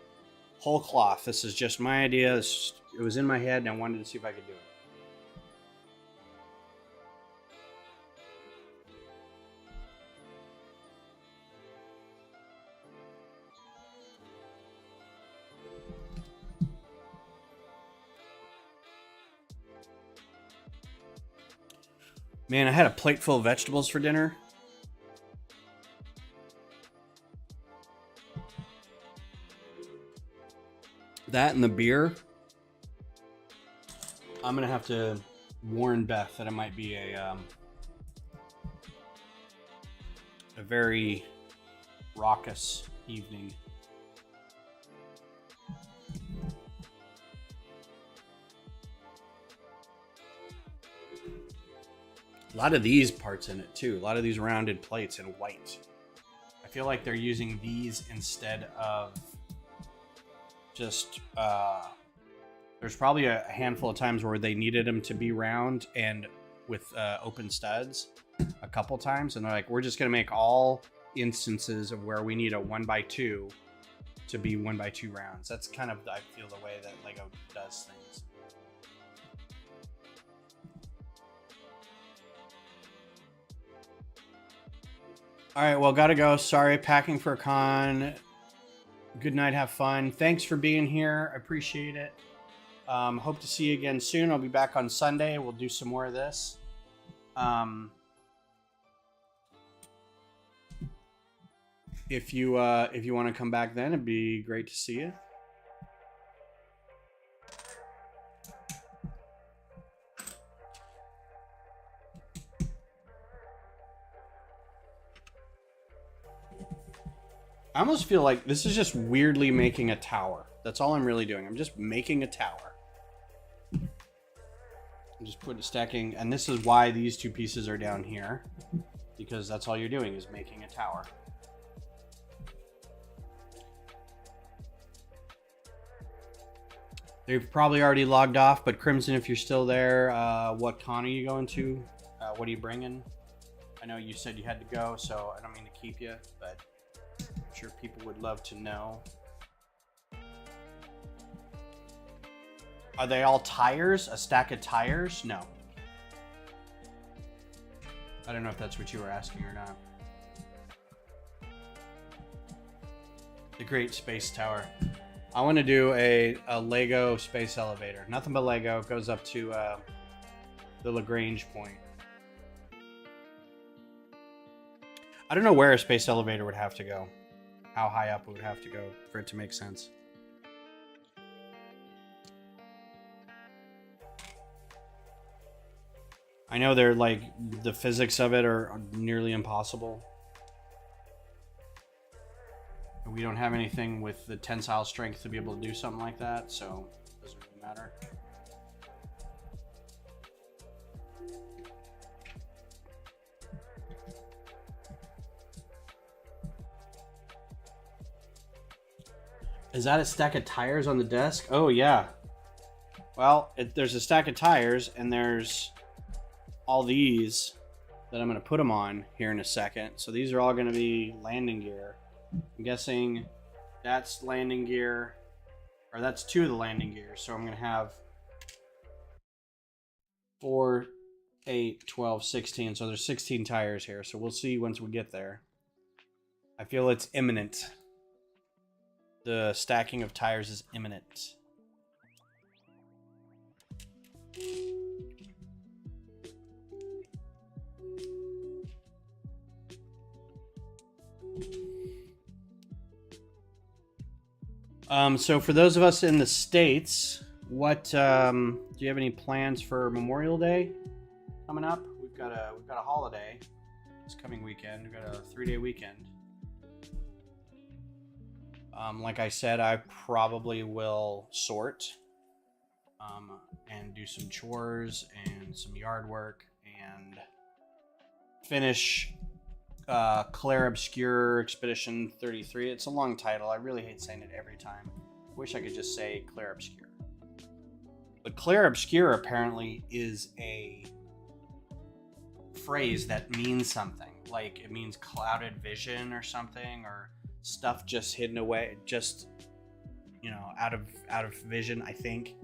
whole cloth? This is just my idea. It was in my head and I wanted to see if I could do it. Man, I had a plate full of vegetables for dinner. That and the beer. I'm going to have to warn Beth that it might be a very raucous evening. A lot of these parts in it too. A lot of these rounded plates in white. I feel like they're using these instead of just there's probably a handful of times where they needed them to be round and with open studs a couple times, and they're like, we're just gonna make all instances of where we need a 1x2 to be 1x2 rounds. That's kind of, I feel, the way that Lego does things. All right, well, gotta go. Sorry, packing for a con. Good night, have fun. Thanks for being here. I appreciate it. Hope to see you again soon. I'll be back on Sunday. We'll do some more of this. If you want to come back then, it'd be great to see you. I almost feel like this is just weirdly making a tower. That's all I'm really doing. I'm just making a tower. I'm just stacking, and this is why these two pieces are down here, because that's all you're doing is making a tower. They've probably already logged off, but Crimson, if you're still there, what con are you going to? What are you bringing? I know you said you had to go, so I don't mean to keep you, but I'm sure people would love to know. Are they all tires? A stack of tires? No. I don't know if that's what you were asking or not. The Great Space Tower. I want to do a Lego space elevator. Nothing but Lego. It goes up to the Lagrange point. I don't know where a space elevator would have to go. How high up it would have to go for it to make sense. I know they're like, the physics of it are nearly impossible. We don't have anything with the tensile strength to be able to do something like that, so it doesn't really matter. Is that a stack of tires on the desk? Oh, yeah. Well, there's a stack of tires, and there's all these that I'm going to put them on here in a second. So these are all going to be landing gear. I'm guessing that's landing gear, or that's two of the landing gears. So I'm going to have 4, 8, 12, 16. So there's 16 tires here. So we'll see once we get there. I feel it's imminent. The stacking of tires is imminent. So for those of us in the States, what do you have any plans for Memorial Day coming up? We've got a holiday this coming weekend. We've got a 3-day weekend. Like I said, I probably will sort and do some chores and some yard work and finish Claire Obscure Expedition 33. It's a long title. I really hate saying it every time. Wish I could just say Claire Obscure. But Claire Obscure apparently is a phrase that means something. Like it means clouded vision or something, or stuff just hidden away, just out of vision. I think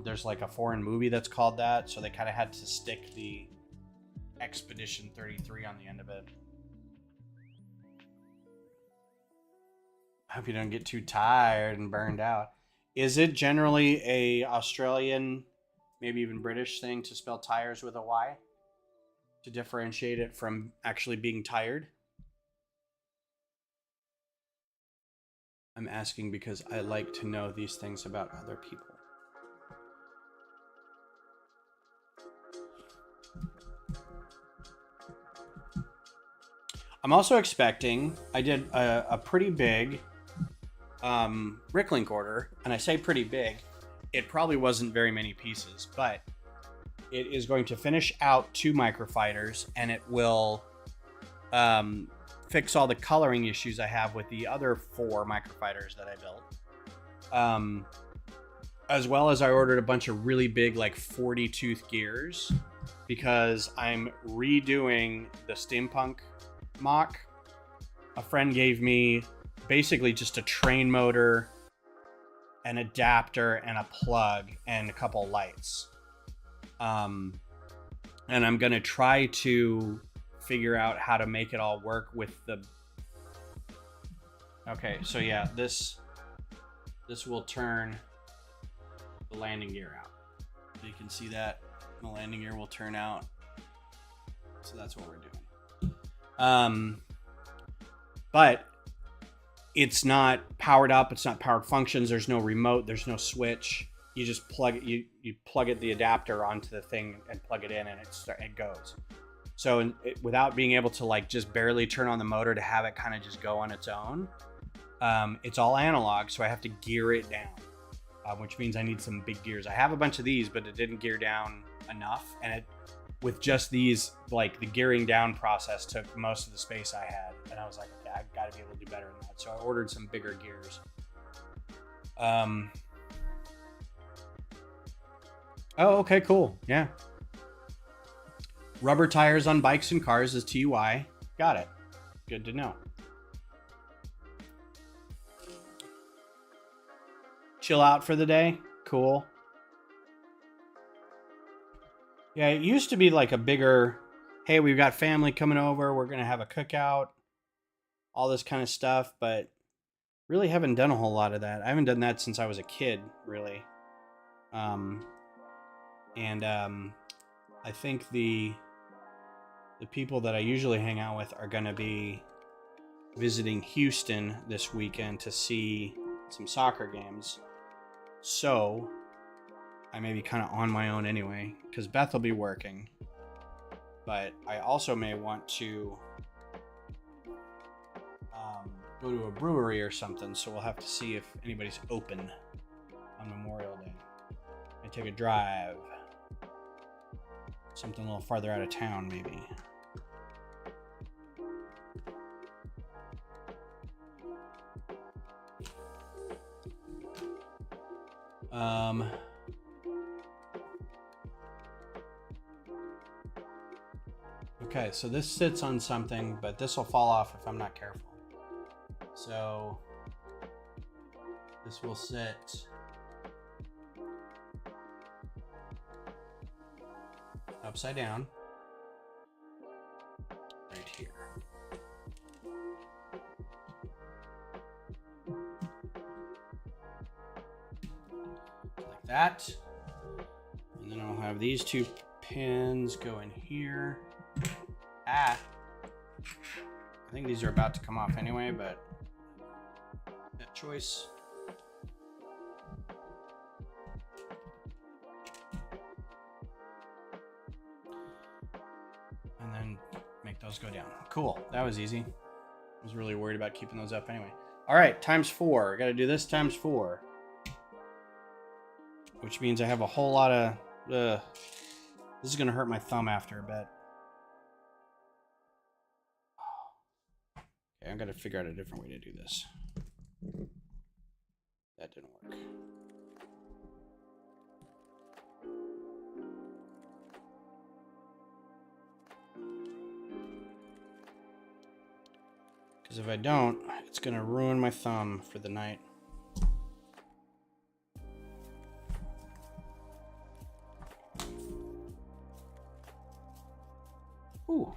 there's like a foreign movie that's called that, so they kind of had to stick the Expedition 33 on the end of it. I hope you don't get too tired and burned out. Is it generally a Australian, maybe even British thing to spell tires with a Y? To differentiate it from actually being tired? I'm asking because I like to know these things about other people. I'm also expecting, I did a pretty big Ricklink order, and I say pretty big, it probably wasn't very many pieces, but it is going to finish out 2 microfighters, and it will fix all the coloring issues I have with the other 4 microfighters that I built. As well as I ordered a bunch of really big, like 40 tooth gears, because I'm redoing the steampunk mock. A friend gave me basically just a train motor, an adapter, and a plug, and a couple lights. And I'm gonna try to figure out how to make it all work with the... Okay, so yeah, this will turn the landing gear out. You can see that the landing gear will turn out. So that's what we're doing. But it's not powered up. It's not powered functions. There's no remote. There's no switch. You just plug it. You plug it, the adapter, onto the thing and plug it in, and it goes. So without being able to like just barely turn on the motor to have it kind of just go on its own, it's all analog. So I have to gear it down, which means I need some big gears. I have a bunch of these, but it didn't gear down enough, and with just these, like the gearing down process took most of the space I had, and I was like, okay, I've got to be able to do better than that. So I ordered some bigger gears. Oh, okay, cool. Yeah. Rubber tires on bikes and cars is TUI. Got it. Good to know. Chill out for the day. Cool. Yeah, it used to be like a bigger, hey, we've got family coming over, we're going to have a cookout, all this kind of stuff, but really haven't done a whole lot of that. I haven't done that since I was a kid, really. I think the people that I usually hang out with are going to be visiting Houston this weekend to see some soccer games. So I may be kind of on my own anyway, because Beth will be working. But I also may want to go to a brewery or something, so we'll have to see if anybody's open on Memorial Day. I take a drive. Something a little farther out of town, maybe. Okay, so this sits on something, but this will fall off if I'm not careful. So this will sit upside down right here. Like that. And then I'll have these 2 pins go in here. I think these are about to come off anyway, but that choice. And then make those go down. Cool. That was easy. I was really worried about keeping those up anyway. All right, times 4. Got to do this times 4. Which means I have a whole lot of... this is going to hurt my thumb after a bit. Okay, I'm going to figure out a different way to do this. That didn't work. Because if I don't, it's going to ruin my thumb for the night. Ooh,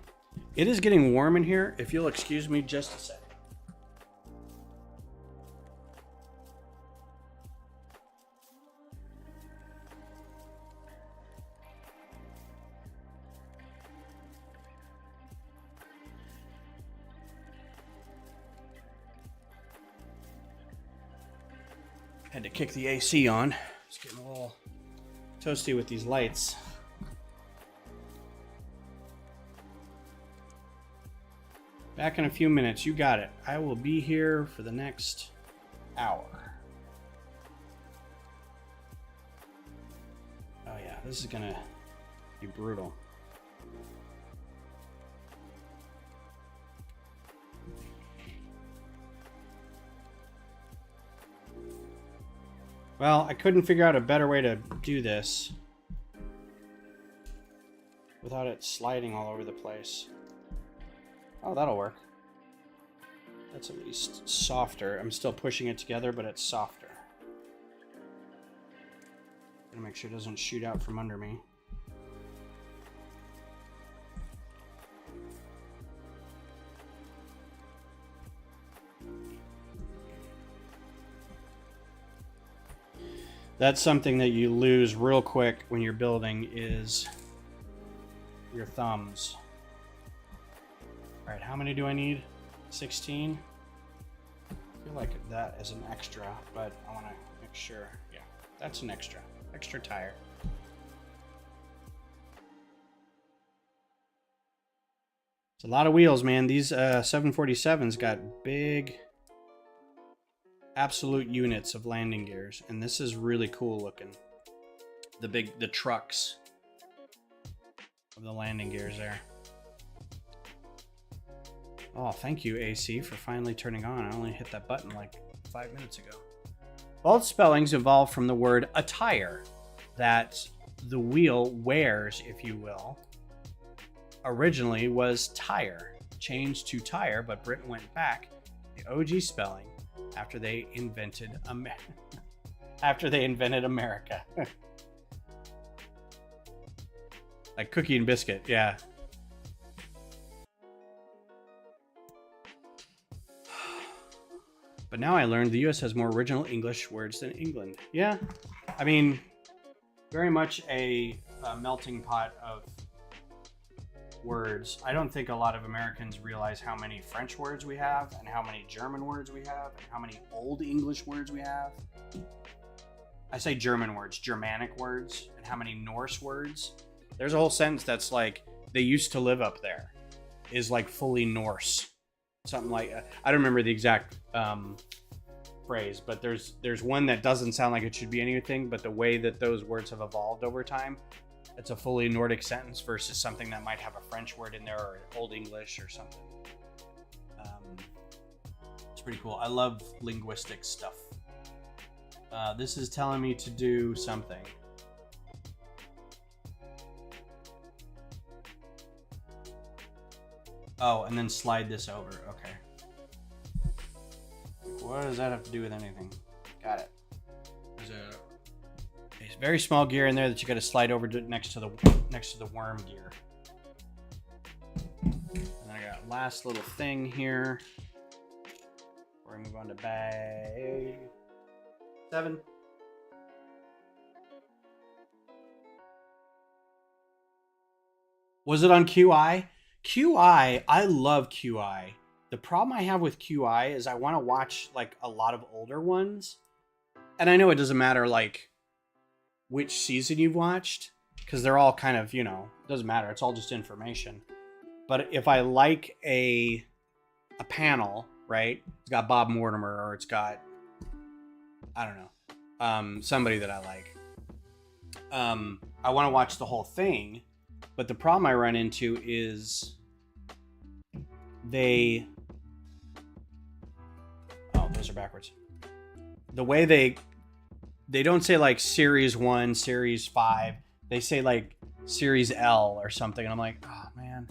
it is getting warm in here. If you'll excuse me just a second. Had to kick the AC on. It's getting a little toasty with these lights. Back in a few minutes. You got it. I will be here for the next hour. Oh yeah, this is gonna be brutal. Well, I couldn't figure out a better way to do this without it sliding all over the place. Oh, that'll work. That's at least softer. I'm still pushing it together, but it's softer. Gonna make sure it doesn't shoot out from under me. That's something that you lose real quick when you're building is your thumbs. All right, how many do I need? 16? I feel like that is an extra, but I want to make sure. Yeah, that's an extra tire. It's a lot of wheels, man. These 747s got big absolute units of landing gears, and this is really cool looking. The trucks of the landing gears there. Oh, thank you, AC, for finally turning on. I only hit that button like 5 minutes ago. Both spellings evolved from the word attire, that the wheel wears, if you will. Originally was tire, changed to tire, but Britain went back the OG spelling after they invented America. Like cookie and biscuit, yeah. But now I learned the US has more original English words than England. Yeah, I mean, very much a melting pot of words. I don't think a lot of Americans realize how many French words we have, and how many German words we have, and how many Old English words we have. I say German words, Germanic words, and how many Norse words. There's a whole sentence that's like, they used to live up there, is like fully Norse. Something like, I don't remember the exact phrase, but there's one that doesn't sound like it should be anything, but the way that those words have evolved over time, it's a fully Nordic sentence versus something that might have a French word in there or Old English or something. It's pretty cool. I love linguistic stuff. This is telling me to do something. Oh, and then slide this over. Okay. What does that have to do with anything? Got it. There's a very small gear in there that you got to slide over to next to the worm gear. And then I got last little thing here. We're gonna move on to bag 7. Was it on QI? QI, I love QI. The problem I have with QI is I want to watch like a lot of older ones. And I know it doesn't matter like which season you've watched, because they're all kind of, you know, doesn't matter. It's all just information. But if I like a panel, right? It's got Bob Mortimer, or it's got, I don't know, somebody that I like. I want to watch the whole thing, but the problem I run into is those are backwards. The way they don't say like series 1, series 5. They say like series L or something. And I'm like, oh man.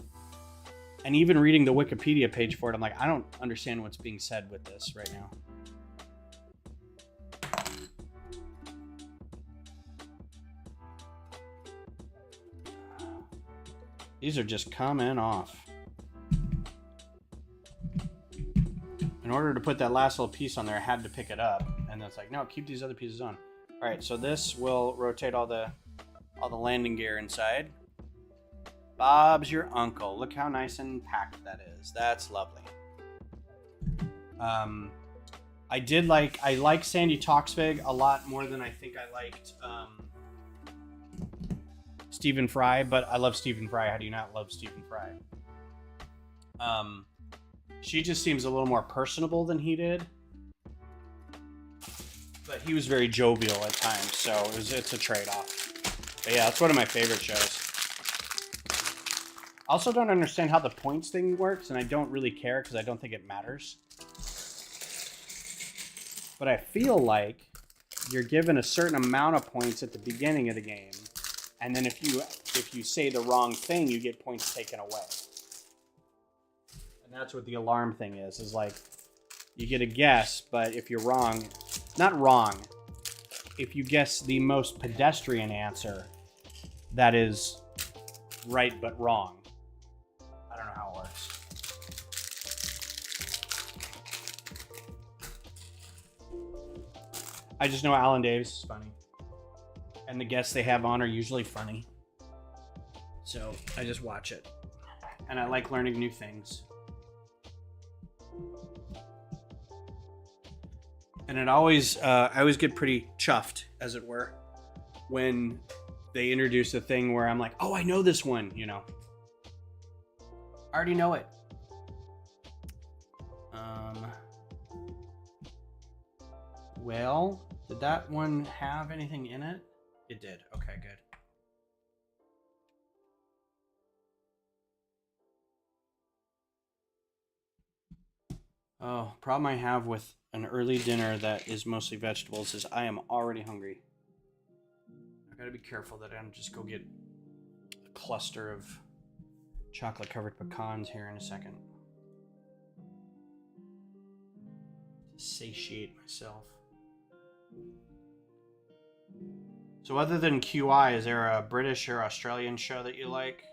And even reading the Wikipedia page for it, I'm like, I don't understand what's being said with this right now. These are just coming off. In order to put that last little piece on there, I had to pick it up. And it's like, no, keep these other pieces on. All right, so this will rotate all the landing gear inside. Bob's your uncle. Look how nice and packed that is. That's lovely. I like Sandy Toksvig a lot more than I think I liked Stephen Fry, but I love Stephen Fry. How do you not love Stephen Fry? She just seems a little more personable than he did. But he was very jovial at times, so it's a trade-off. But yeah, that's one of my favorite shows. I also don't understand how the points thing works, and I don't really care because I don't think it matters. But I feel like you're given a certain amount of points at the beginning of the game, and then if you say the wrong thing, you get points taken away. And that's what the alarm thing is like you get a guess, but if you're wrong, not wrong, if you guess the most pedestrian answer, that is right but wrong. I don't know how it works. I just know Alan Davis is funny. And the guests they have on are usually funny. So I just watch it. And I like learning new things. And I always get pretty chuffed, as it were, when they introduce a thing where I'm like, oh, I know this one, you know. I already know it. Well, did that one have anything in it? It did. Okay, good. Oh, problem I have with an early dinner that is mostly vegetables is I am already hungry. I gotta be careful that I don't just go get a cluster of chocolate covered pecans here in a second. To satiate myself. So other than QI, is there a British or Australian show that you like?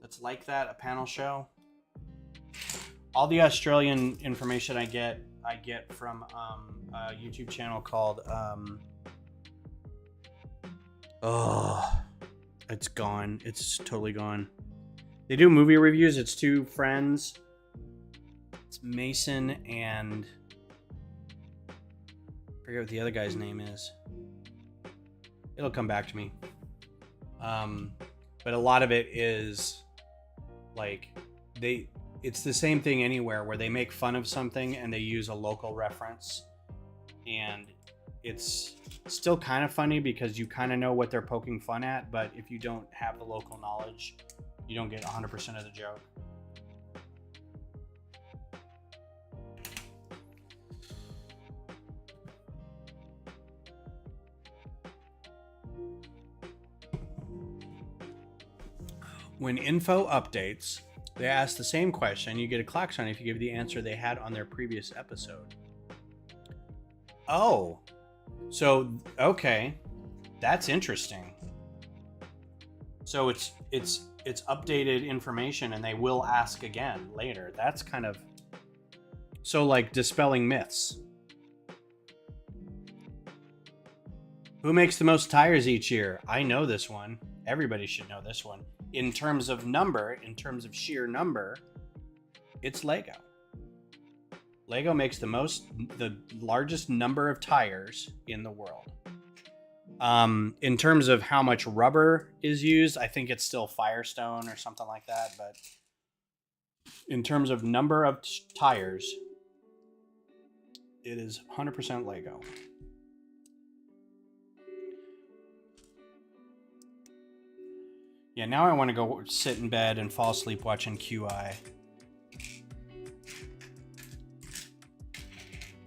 That's like that, a panel show? All the Australian information I get from a YouTube channel called it's gone. It's totally gone. They do movie reviews. It's two friends. It's Mason and I forget what the other guy's name is. It'll come back to me. But a lot of it is like it's the same thing anywhere where they make fun of something and they use a local reference, and it's still kind of funny because you kind of know what they're poking fun at, but if you don't have the local knowledge, you don't get 100% of the joke. When info updates, they ask the same question. You get a klaxon if you give the answer they had on their previous episode. Oh, so okay, that's interesting. So it's updated information, and they will ask again later. That's kind of so like dispelling myths. Who makes the most tires each year? I know this one. Everybody should know this one. In terms of number, in terms of sheer number, it's Lego. Lego makes the largest number of tires in the world. In terms of how much rubber is used, I think it's still Firestone or something like that. But in terms of number of tires, it is 100% Lego. Yeah, now I want to go sit in bed and fall asleep watching QI.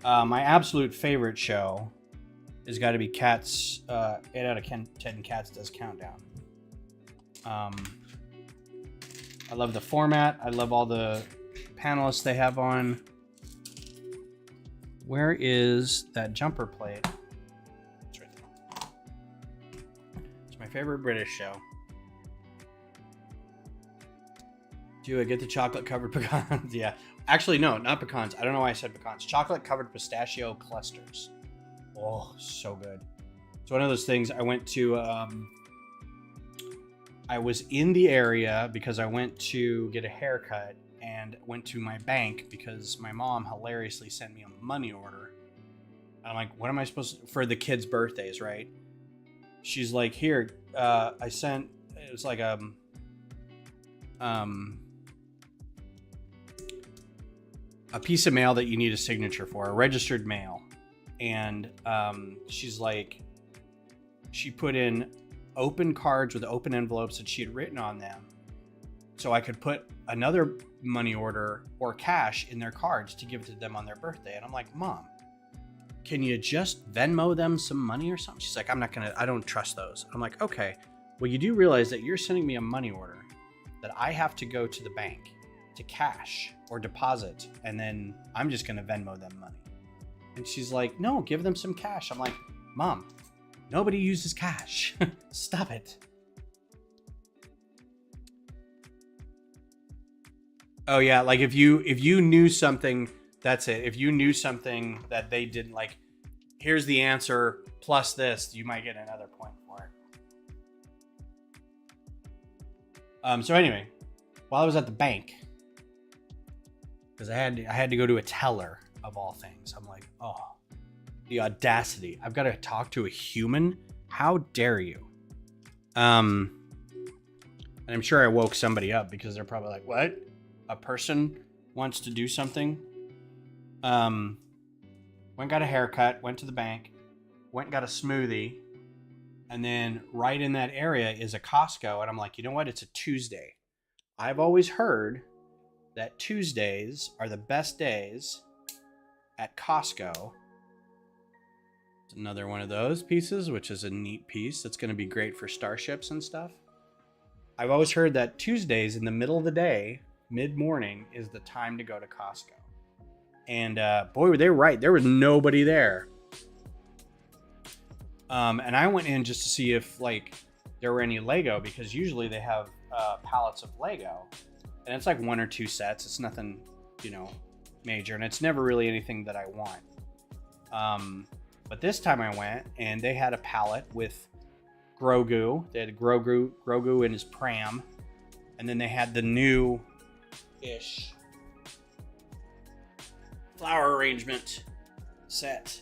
My absolute favorite show has got to be Cats. 8 out of 10 Cats Does Countdown. I love the format. I love all the panelists they have on. Where is that jumper plate? It's right there. It's my favorite British show. Do I get the chocolate covered pecans? Yeah. Actually, no, not pecans. I don't know why I said pecans. Chocolate covered pistachio clusters. Oh, so good. It's one of those things. I went to, I was in the area because I went to get a haircut and went to my bank because my mom hilariously sent me a money order. I'm like, what am I supposed to, for the kids' birthdays, right? She's like, here, I sent, it was like, a piece of mail that you need a signature for, a registered mail. And she's like, she put in open cards with open envelopes that she had written on them. So I could put another money order or cash in their cards to give to them on their birthday. And I'm like, Mom, can you just Venmo them some money or something? She's like, I don't trust those. I'm like, okay, well, you do realize that you're sending me a money order that I have to go to the bank to cash or deposit, and then I'm just going to Venmo them money. And she's like, no, give them some cash. I'm like, Mom, nobody uses cash. Stop it. Oh yeah, like if you knew something, that's it. If you knew something that they didn't, like, here's the answer plus this, you might get another point for it. So anyway, while I was at the bank, because I had to go to a teller of all things. I'm like, oh, the audacity. I've got to talk to a human. How dare you? And I'm sure I woke somebody up because they're probably like, what? A person wants to do something? Went and got a haircut, went to the bank, went and got a smoothie. And then right in that area is a Costco. And I'm like, you know what? It's a Tuesday. I've always heard that Tuesdays are the best days at Costco. It's another one of those pieces, which is a neat piece that's going to be great for starships and stuff. I've always heard that Tuesdays in the middle of the day, mid-morning, is the time to go to Costco. And boy, were they right. There was nobody there. And I went in just to see if, like, there were any Lego, because usually they have pallets of Lego. And it's like 1 or 2 sets. It's nothing, major. And it's never really anything that I want. But this time I went, and they had a pallet with Grogu. They had Grogu in his pram. And then they had the new-ish flower arrangement set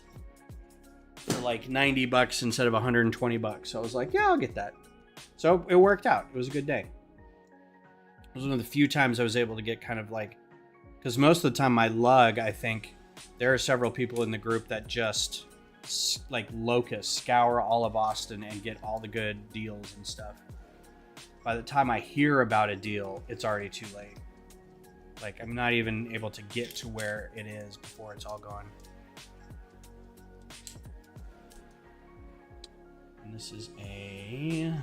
for like $90 instead of $120. So I was like, yeah, I'll get that. So it worked out. It was a good day. It was one of the few times I was able to get kind of like, because most of the time my lug, I think there are several people in the group that just like locust scour all of Austin and get all the good deals and stuff. By the time I hear about a deal, it's already too late. Like, I'm not even able to get to where it is before it's all gone. And this is a...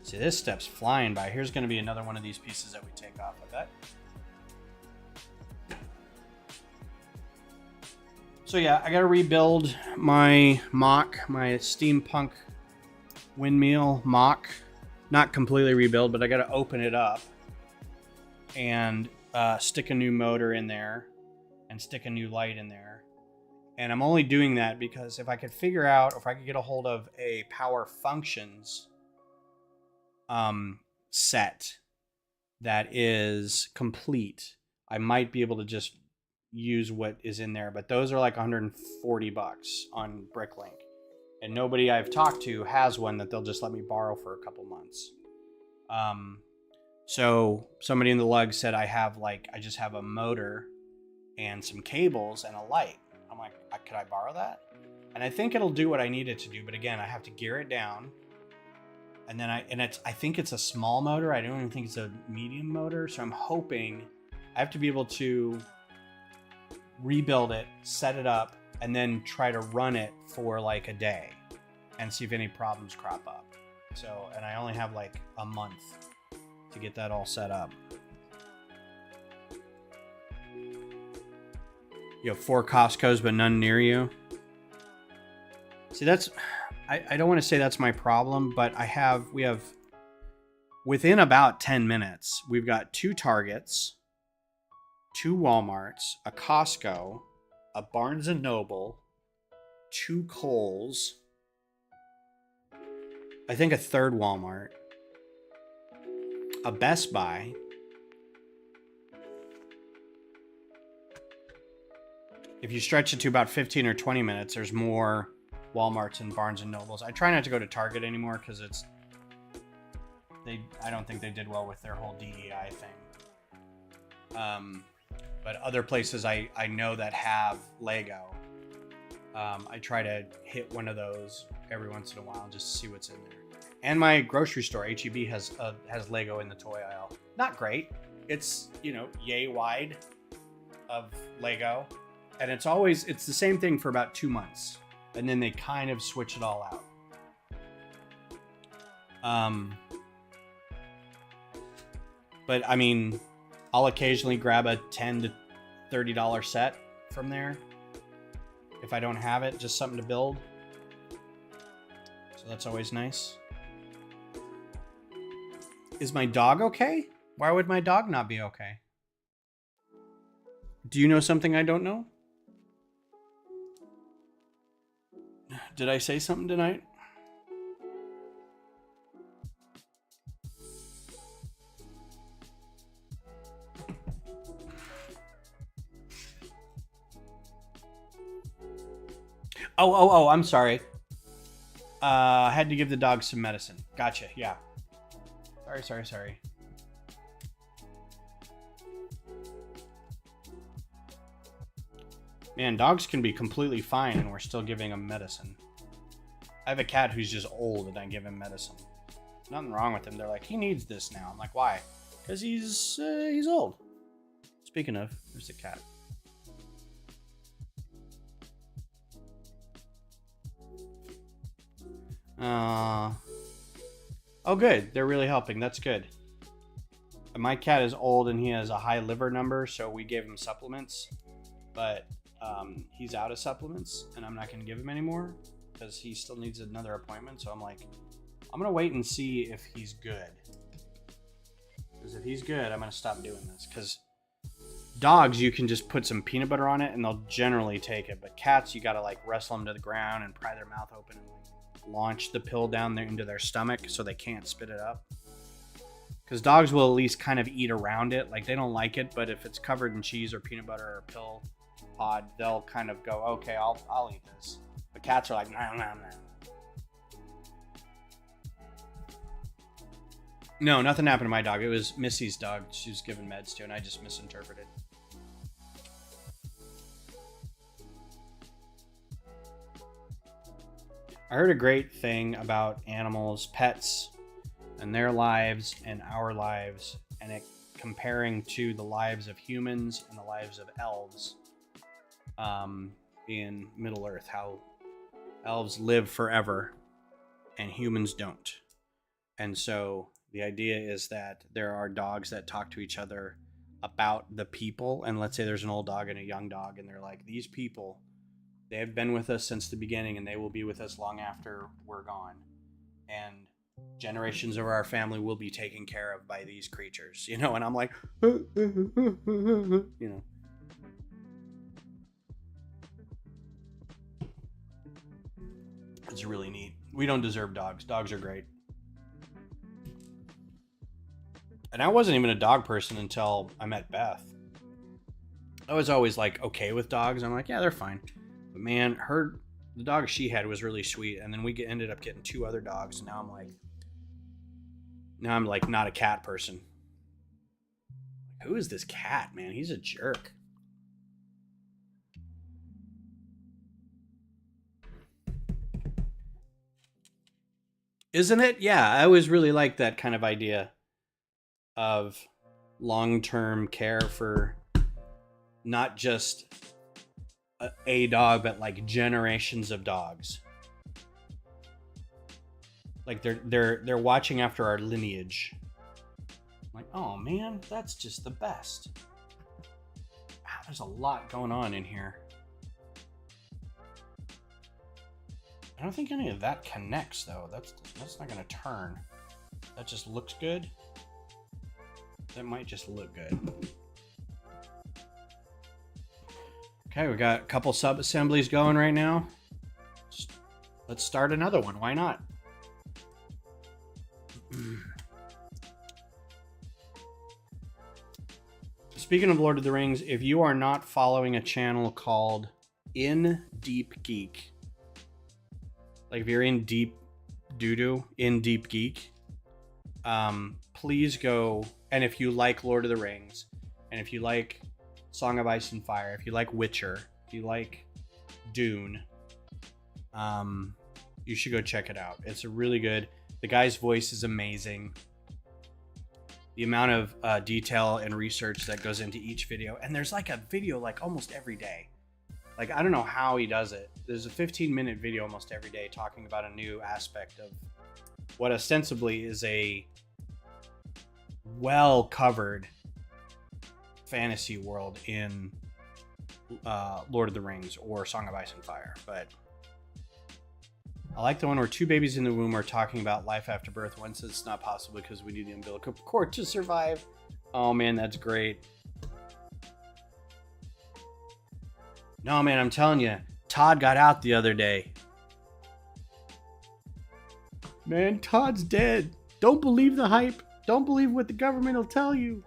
See, this step's flying by. Here's going to be another one of these pieces that we take off, I bet. So yeah, I got to rebuild my mock, my steampunk windmill mock. Not completely rebuild, but I got to open it up and stick a new motor in there and stick a new light in there. And I'm only doing that because if I could figure out, or if I could get a hold of a power functions set that is complete, I might be able to just use what is in there. But those are like $140 on Bricklink. And nobody I've talked to has one that they'll just let me borrow for a couple months. So somebody in the lug said I just have a motor and some cables and a light. I'm like, could I borrow that? And I think it'll do what I need it to do, but again, I have to gear it down. And then I think it's a small motor. I don't even think it's a medium motor. So I'm hoping I have to be able to rebuild it, set it up, and then try to run it for like a day and see if any problems crop up. So, and I only have like a month to get that all set up. You have 4 Costco's, but none near you. See, I don't want to say that's my problem, but we have within about 10 minutes, we've got 2 Targets, 2 Walmarts, a Costco, a Barnes and Noble, 2 Kohl's, I think a 3rd Walmart, a Best Buy, if you stretch it to about 15 or 20 minutes, there's more Walmarts and Barnes and Nobles. I try not to go to Target anymore because I don't think they did well with their whole DEI thing. But other places I know that have Lego, I try to hit one of those every once in a while just to see what's in there. And my grocery store, HEB, has Lego in the toy aisle. Not great. It's, yay wide of Lego. And it's the same thing for about 2 months. And then they kind of switch it all out. But I mean, I'll occasionally grab a $10 to $30 set from there. If I don't have it, just something to build. So that's always nice. Is my dog okay? Why would my dog not be okay? Do you know something I don't know? Did I say something tonight? Oh, I'm sorry. I had to give the dog some medicine. Gotcha, yeah. Sorry. Man, dogs can be completely fine and we're still giving them medicine. I have a cat who's just old and I give him medicine. Nothing wrong with him. They're like, he needs this now. I'm like, why? Because he's old. Speaking of, there's the cat. Oh, good. They're really helping. That's good. My cat is old and he has a high liver number, so we gave him supplements. But he's out of supplements, and I'm not going to give him anymore because he still needs another appointment. So I'm like, I'm going to wait and see if he's good. Because if he's good, I'm going to stop doing this. Because dogs, you can just put some peanut butter on it, and they'll generally take it. But cats, you got to wrestle them to the ground and pry their mouth open and launch the pill down there into their stomach so they can't spit it up. Because dogs will at least kind of eat around it. Like, they don't like it, but if it's covered in cheese or peanut butter or pill pod, they'll kind of go, okay, I'll eat this. But cats are like, nah. No, nothing happened to my dog. It was Missy's dog she was given meds to, and I just misinterpreted. I heard a great thing about animals, pets, and their lives and our lives, and it comparing to the lives of humans and the lives of elves in Middle Earth, how elves live forever and humans don't. And so the idea is that there are dogs that talk to each other about the people, and let's say there's an old dog and a young dog, and they're like, these people, they have been with us since the beginning and they will be with us long after we're gone. And generations of our family will be taken care of by these creatures, and I'm like, It's really neat. We don't deserve dogs. Dogs are great. And I wasn't even a dog person until I met Beth. I was always okay with dogs. I'm like, yeah, they're fine. But man, the dog she had was really sweet. And then we ended up getting 2 other dogs. And now I'm not a cat person. Who is this cat, man? He's a jerk. Isn't it? Yeah, I always really like that kind of idea of long-term care for not just a dog, but like generations of dogs. Like they're watching after our lineage. Like, oh man, that's just the best. Wow, there's a lot going on in here. I don't think any of that connects though. That's not gonna turn. That just looks good. That might just look good. Okay, we got a couple sub-assemblies going right now. Let's start another one. Why not? Speaking of Lord of the Rings, if you are not following a channel called In Deep Geek, like if you're in deep doo-doo, In Deep Geek, please go. And if you like Lord of the Rings, and if you like Song of Ice and Fire, if you like Witcher, if you like Dune, you should go check it out. It's a really good. The guy's voice is amazing. The amount of detail and research that goes into each video, and there's like a video like almost every day. Like, I don't know how he does it. There's a 15-minute video almost every day talking about a new aspect of what ostensibly is a well-covered fantasy world in Lord of the Rings or Song of Ice and Fire. But I like the one where two babies in the womb are talking about life after birth. One says it's not possible because we need the umbilical cord to survive. Oh man, that's great. No man, I'm telling you, Todd got out the other day. Man, Todd's dead. Don't believe the hype. Don't believe what the government will tell you.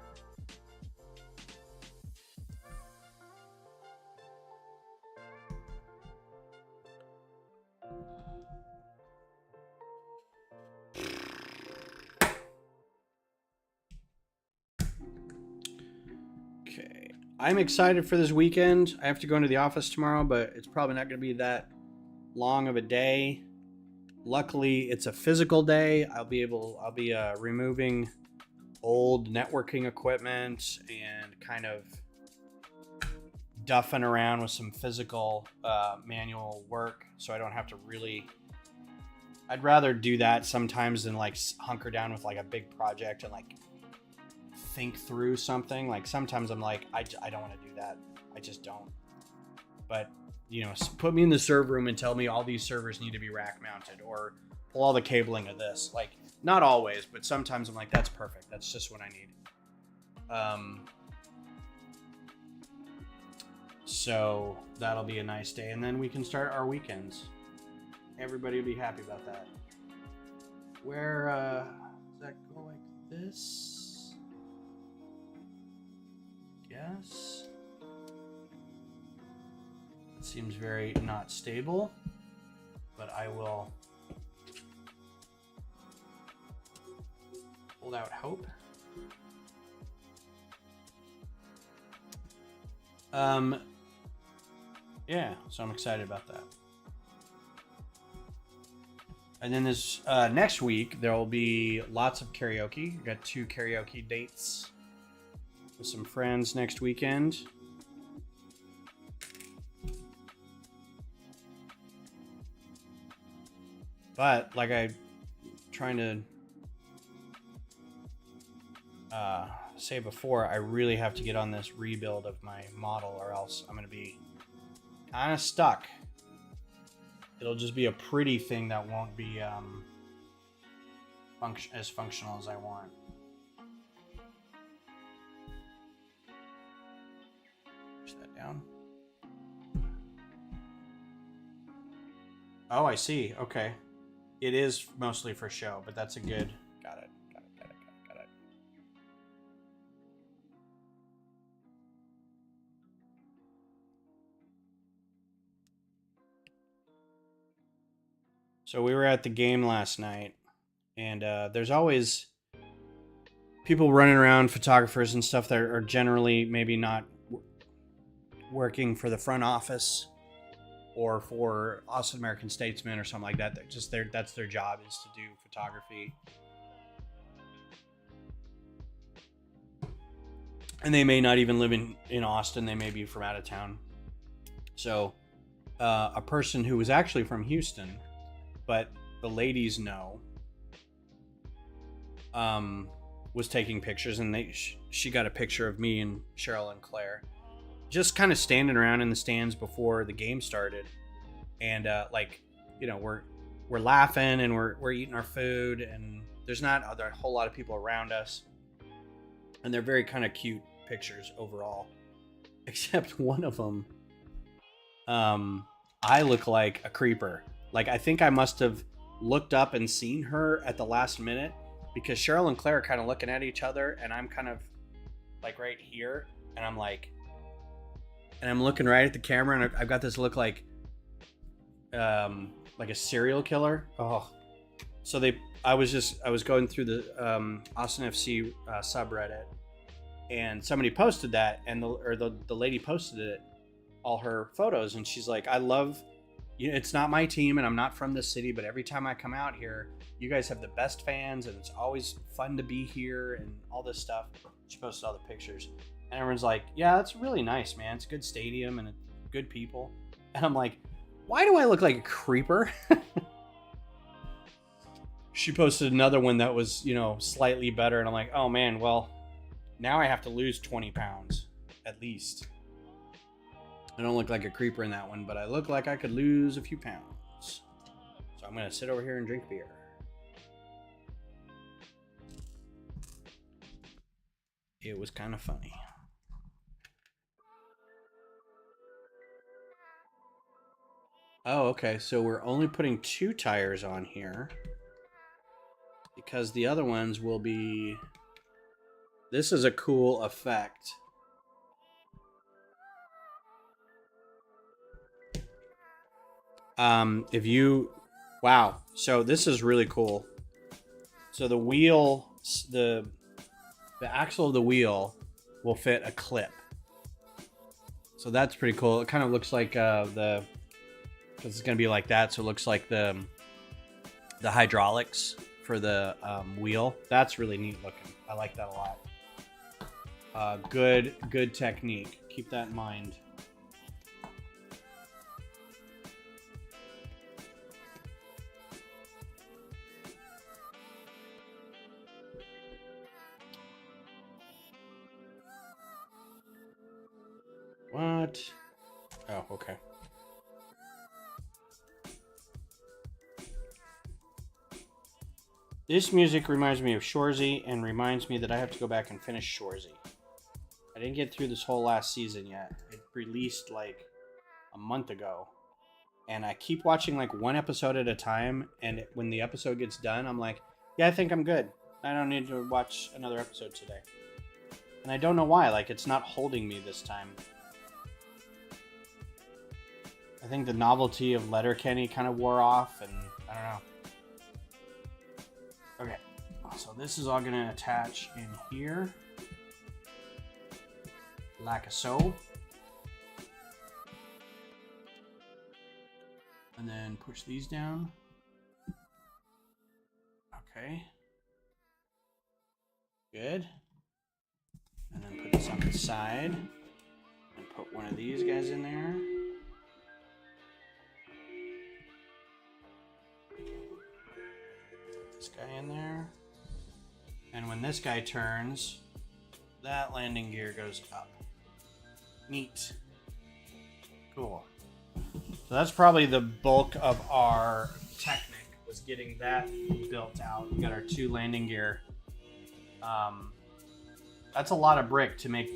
Okay. I'm excited for this weekend. I have to go into the office tomorrow, but it's probably not going to be that long of a day. Luckily, it's a physical day. I'll be removing old networking equipment and kind of duffing around with some physical manual work, so I don't have to really. I'd rather do that sometimes than like hunker down with like a big project and like think through something. Like sometimes I'm like, I don't want to do that. I just don't. But you know, put me in the server room and tell me all these servers need to be rack mounted or pull all the cabling of this. Like, not always, but sometimes I'm like, that's perfect. That's just what I need. So that'll be a nice day. And then we can start our weekends. Everybody will be happy about that. Where, does that go like this? Yes. Seems very not stable, but I will hold out hope. Yeah, so I'm excited about that. And then this next week there will be lots of karaoke. We've got 2 karaoke dates with some friends next weekend. But like I'm trying to say before, I really have to get on this rebuild of my model, or else I'm going to be kind of stuck. It'll just be a pretty thing that won't be as functional as I want. Push that down. Oh, I see. Okay. It is mostly for show, but that's a good... Got it. So we were at the game last night, and there's always people running around, photographers and stuff that are generally maybe not working for the front office or for Austin American Statesman or something like that. They're just that's their job, is to do photography. And they may not even live in Austin. They may be from out of town. So a person who was actually from Houston, but the ladies know, was taking pictures, and she got a picture of me and Cheryl and Claire just kind of standing around in the stands before the game started. And we're laughing and we're eating our food, and there's not a whole lot of people around us. And they're very kind of cute pictures overall, except one of them, I look like a creeper. Like, I think I must have looked up and seen her at the last minute, because Cheryl and Claire are kind of looking at each other, and I'm kind of like right here, and I'm looking right at the camera, and I've got this look like a serial killer. Oh, so I was going through the Austin FC subreddit, and somebody posted that, and the lady posted it, all her photos, and she's like, I love, it's not my team and I'm not from this city, but every time I come out here, you guys have the best fans, and it's always fun to be here and all this stuff. She posted all the pictures, and everyone's like, yeah, that's really nice, man. It's a good stadium and good people. And I'm like, why do I look like a creeper? She posted another one that was, slightly better, and I'm like, oh man, well, now I have to lose 20 pounds at least. I don't look like a creeper in that one, but I look like I could lose a few pounds. So I'm going to sit over here and drink beer. It was kind of funny. Oh, okay. So we're only putting 2 tires on here, because the other ones will be... This is a cool effect. Wow. So this is really cool. So the wheel, the axle of the wheel will fit a clip. So that's pretty cool. It kind of looks like because it's going to be like that. So it looks like the hydraulics for the wheel. That's really neat looking. I like that a lot. Good technique. Keep that in mind. What? Oh, okay. This music reminds me of Shorzy, and reminds me that I have to go back and finish Shorzy. I didn't get through this whole last season yet. It released like a month ago. And I keep watching like one episode at a time, and when the episode gets done, I'm like, yeah, I think I'm good. I don't need to watch another episode today. And I don't know why. Like, it's not holding me this time. I think the novelty of Letterkenny kind of wore off, and I don't know. Okay, so this is all going to attach in here, like so. And then push these down. Okay. Good. And then put this on the side. And put one of these guys in there. This guy in there. And when this guy turns, that landing gear goes up. Neat. Cool. So that's probably the bulk of our Technic, was getting that built out. We got our 2 landing gear. That's a lot of brick to make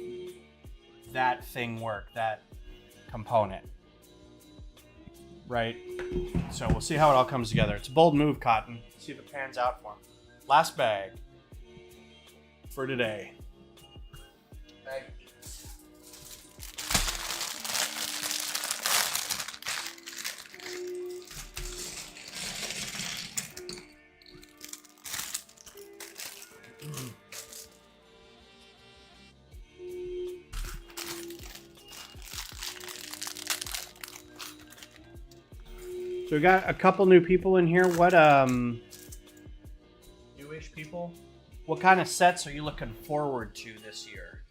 that thing work, that component. Right? So we'll see how it all comes together. It's a bold move, Cotton. See if it pans out for him. Last bag for today. Bag. So we got a couple new people in here. What newish people? What kind of sets are you looking forward to this year?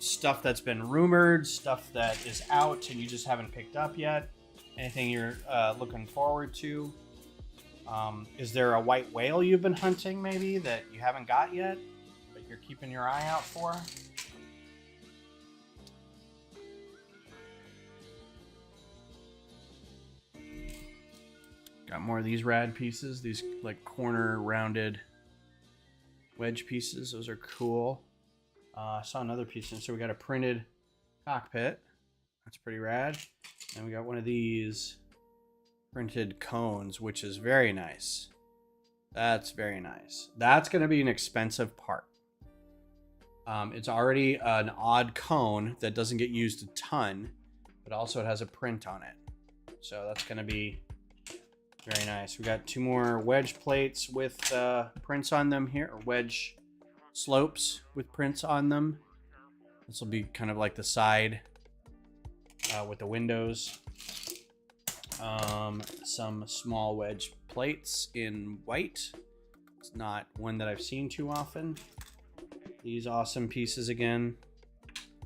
Stuff that's been rumored, stuff that is out and you just haven't picked up yet? Anything you're looking forward to? Is there a white whale you've been hunting maybe that you haven't got yet, but you're keeping your eye out for? Got more of these rad pieces, these like corner rounded wedge pieces. Those are cool. I saw another piece in, so we got a printed cockpit. That's pretty rad. And we got one of these printed cones, which is very nice. That's very nice. That's going to be an expensive part. It's already an odd cone that doesn't get used a ton, but also it has a print on it. So that's going to be very nice. We got two more wedge plates with prints on them here, or wedge slopes with prints on them. This will be kind of like the side with the windows. Some small wedge plates in white. It's not one that I've seen too often. These awesome pieces again.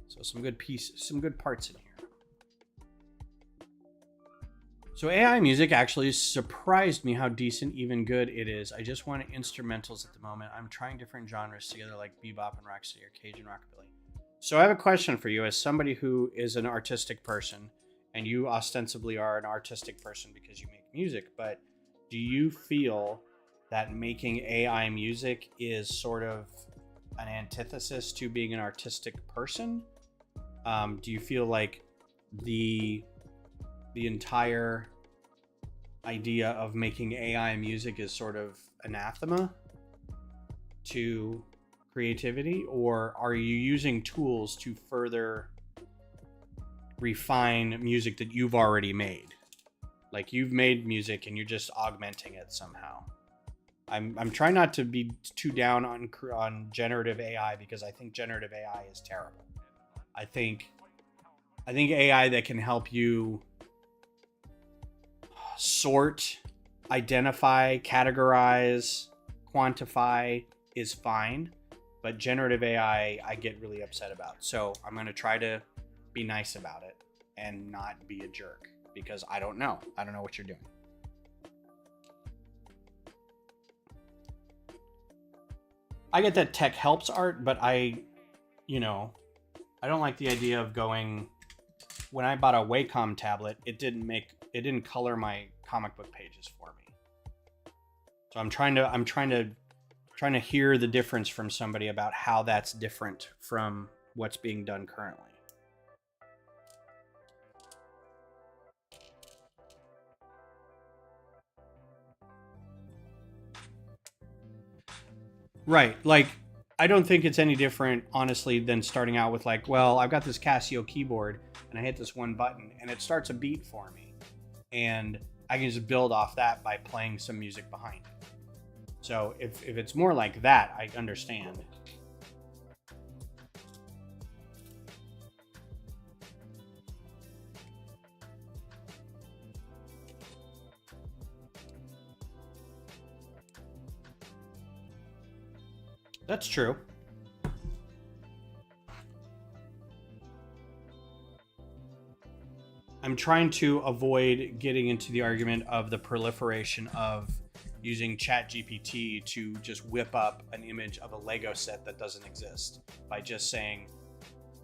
So some good pieces, some good parts in here. So AI music actually surprised me how decent, even good it is. I just want instrumentals at the moment. I'm trying different genres together like bebop and rocksteady or Cajun rockabilly. So I have a question for you as somebody who is an artistic person, and you ostensibly are an artistic person because you make music, but do you feel that making AI music is sort of an antithesis to being an artistic person? Do you feel like the entire idea of making AI music is sort of anathema to creativity, or are you using tools to further refine music that you've already made? Like you've made music and you're just augmenting it somehow. I'm trying not to be too down on generative AI because I think generative AI is terrible. I think AI that can help you sort, identify, categorize, quantify is fine, but generative AI I get really upset about. So I'm going to try to be nice about it and not be a jerk because I don't know what you're doing. I get that tech helps art, but I don't like the idea of going. When I bought a Wacom tablet, it didn't color my comic book pages for me. So I'm trying to hear the difference from somebody about how that's different from what's being done currently. Right. Like, I don't think it's any different, honestly, than starting out with like, well, I've got this Casio keyboard and I hit this one button and it starts a beat for me. And I can just build off that by playing some music behind it. So if it's more like that, I understand. That's true. I'm trying to avoid getting into the argument of the proliferation of using ChatGPT to just whip up an image of a Lego set that doesn't exist by just saying,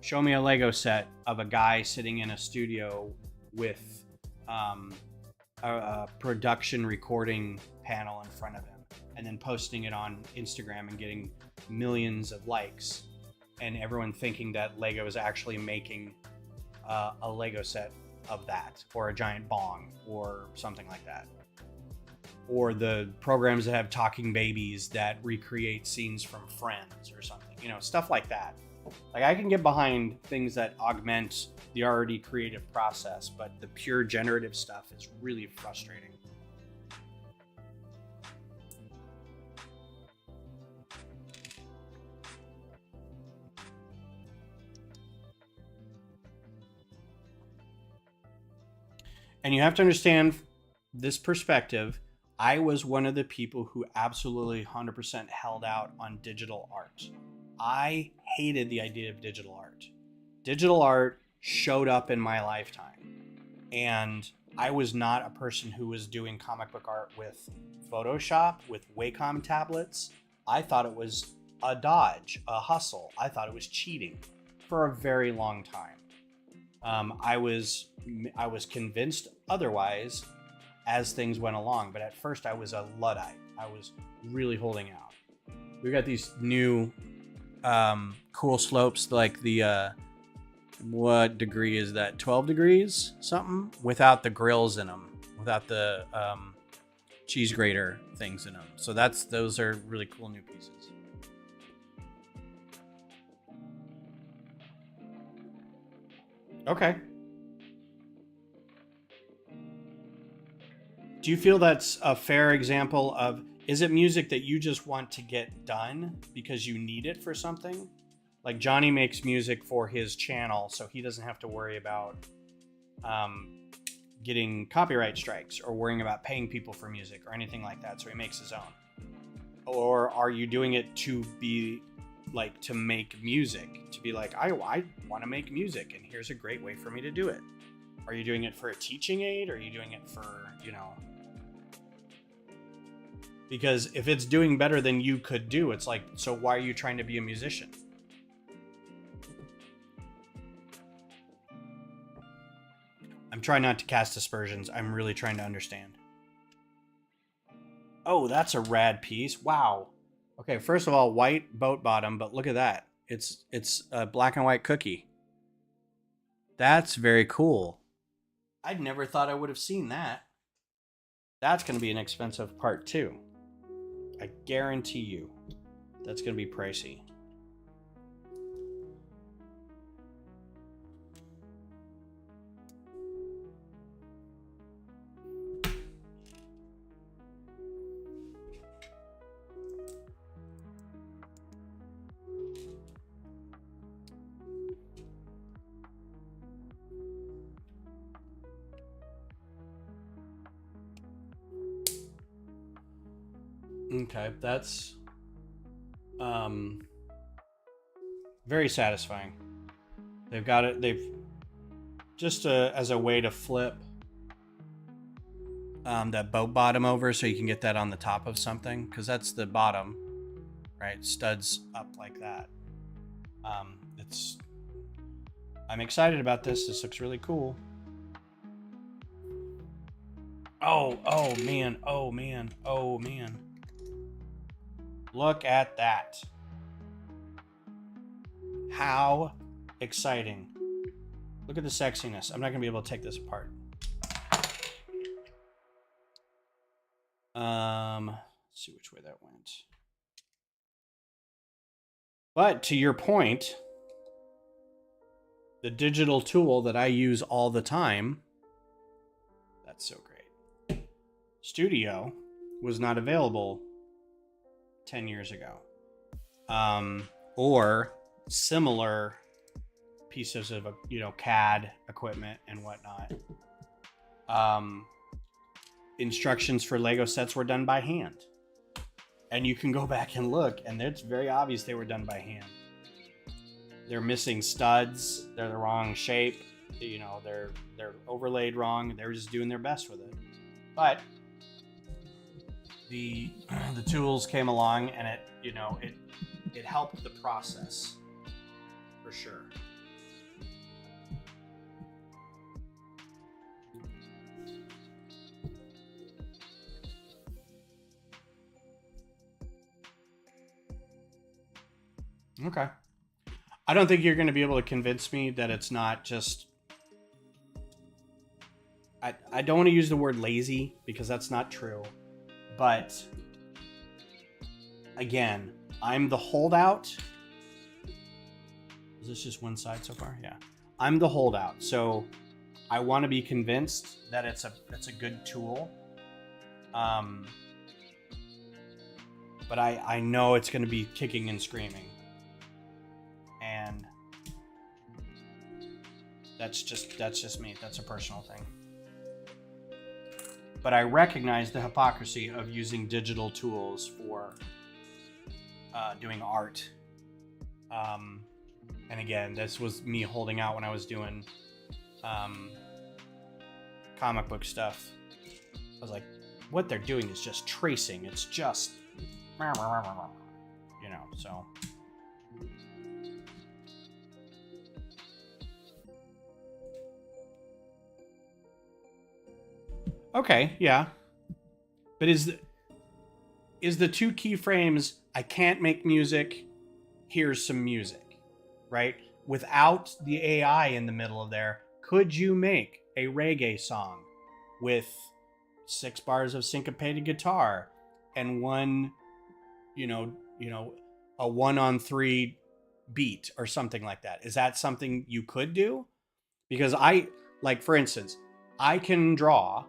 show me a Lego set of a guy sitting in a studio with a production recording panel in front of him, and then posting it on Instagram and getting millions of likes, and everyone thinking that Lego is actually making a Lego set of that, or a giant bong, or something like that. Or the programs that have talking babies that recreate scenes from Friends or something, stuff like that. Like, I can get behind things that augment the already creative process, but the pure generative stuff is really frustrating. And you have to understand, this perspective, I was one of the people who absolutely 100% held out on digital art. I hated the idea of digital art. Digital art showed up in my lifetime, and I was not a person who was doing comic book art with Photoshop, with Wacom tablets. I thought it was a dodge, a hustle. I thought it was cheating for a very long time. I was convinced otherwise as things went along, but at first I was a Luddite. I was really holding out. We got these new cool slopes, like the what degree is that? 12 degrees something, without the grills in them, without the cheese grater things in them. So those are really cool new pieces. Okay. Do you feel that's a fair example of, is it music that you just want to get done because you need it for something? Like Johnny makes music for his channel, so he doesn't have to worry about getting copyright strikes or worrying about paying people for music or anything like that. So he makes his own. Or are you doing it to be like, to make music, to be like, I want to make music and here's a great way for me to do it? Are you doing it for a teaching aid? Or are you doing it for, because if it's doing better than you could do, it's like, so why are you trying to be a musician? I'm trying not to cast aspersions. I'm really trying to understand. Oh, that's a rad piece. Wow. Okay, first of all, white boat bottom, but look at that. It's a black and white cookie. That's very cool. I'd never thought I would have seen that. That's going to be an expensive part too. I guarantee you. That's going to be pricey. Okay, that's very satisfying. They've got it. They've just as a way to flip that boat bottom over so you can get that on the top of something, because that's the bottom, right? Studs up like that. I'm excited about this. This looks really cool. Oh man. Look at that. How exciting. Look at the sexiness. I'm not going to be able to take this apart. Let's see which way that went. But to your point, the digital tool that I use all the time, that's so great. Studio was not available 10 years ago. Or similar pieces of, CAD equipment and whatnot. Instructions for Lego sets were done by hand. And you can go back and look, and it's very obvious they were done by hand. They're missing studs. They're the wrong shape. They're overlaid wrong. They're just doing their best with it. But the tools came along, and it helped the process for sure. Okay. I don't think you're going to be able to convince me that it's not just... I don't want to use the word lazy, because that's not true. But again, I'm the holdout. Is this just one side so far? Yeah. I'm the holdout. So I want to be convinced that it's a good tool. But I know it's going to be kicking and screaming. And that's just me. That's a personal thing. But I recognize the hypocrisy of using digital tools for doing art. And again, this was me holding out when I was doing comic book stuff. I was like, what they're doing is just tracing. It's just, you know, so. Okay, yeah. But is the two keyframes, I can't make music, here's some music, right? Without the AI in the middle of there, could you make a reggae song with 6 bars of syncopated guitar and one, you know, a 1-on-3 beat or something like that? Is that something you could do? Because like, for instance, I can draw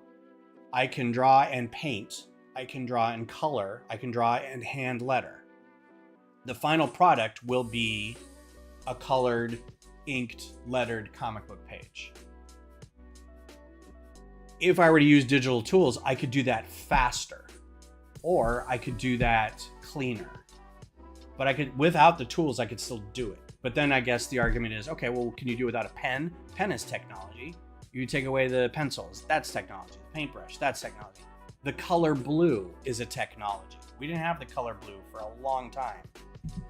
and paint, I can draw and color, I can draw and hand letter. The final product will be a colored, inked, lettered comic book page. If I were to use digital tools, I could do that faster, or I could do that cleaner. But I could, without the tools, I could still do it. But then I guess the argument is, okay, well, can you do it without a pen? Pen is technology. You take away the pencils, that's technology. The paintbrush, that's technology. The color blue is a technology. We didn't have the color blue for a long time.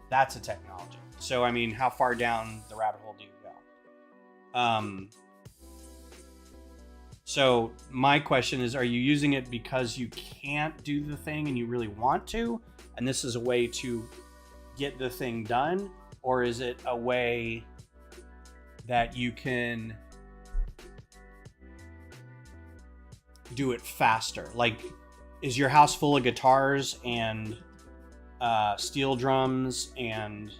That's a technology. So, I mean, how far down the rabbit hole do you go? So my question is, are you using it because you can't do the thing and you really want to, and this is a way to get the thing done? Or is it a way that you can do it faster? Like, is your house full of guitars and steel drums and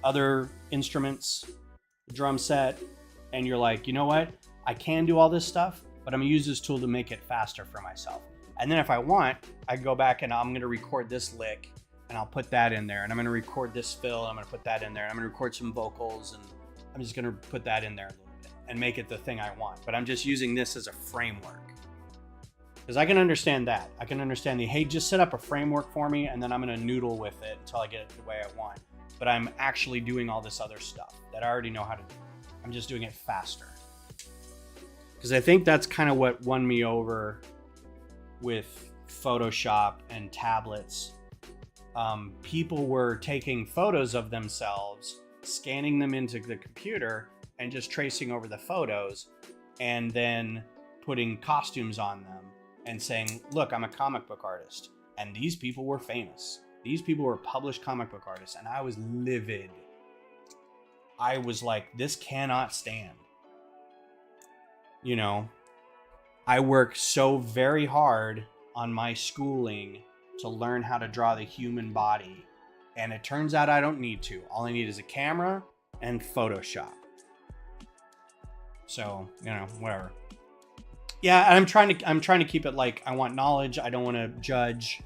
other instruments, drum set, and you're like, you know what? I can do all this stuff, but I'm gonna use this tool to make it faster for myself. And then if I want, I can go back and I'm gonna record this lick and I'll put that in there. And I'm gonna record this fill and I'm gonna put that in there. And I'm gonna record some vocals and I'm just gonna put that in there a little bit and make it the thing I want. But I'm just using this as a framework. Because I can understand that. I can understand the, hey, just set up a framework for me and then I'm gonna noodle with it until I get it the way I want. But I'm actually doing all this other stuff that I already know how to do. I'm just doing it faster. Because I think that's kind of what won me over with Photoshop and tablets. People were taking photos of themselves, scanning them into the computer, and just tracing over the photos, and then putting costumes on them and saying, look, I'm a comic book artist. And these people were famous. These people were published comic book artists, and I was livid. I was like, this cannot stand. You know, I work so very hard on my schooling to learn how to draw the human body. And it turns out I don't need to. All I need is a camera and Photoshop. So, you know, whatever. Yeah, and I'm trying to keep it like, I want knowledge. I don't want to judge.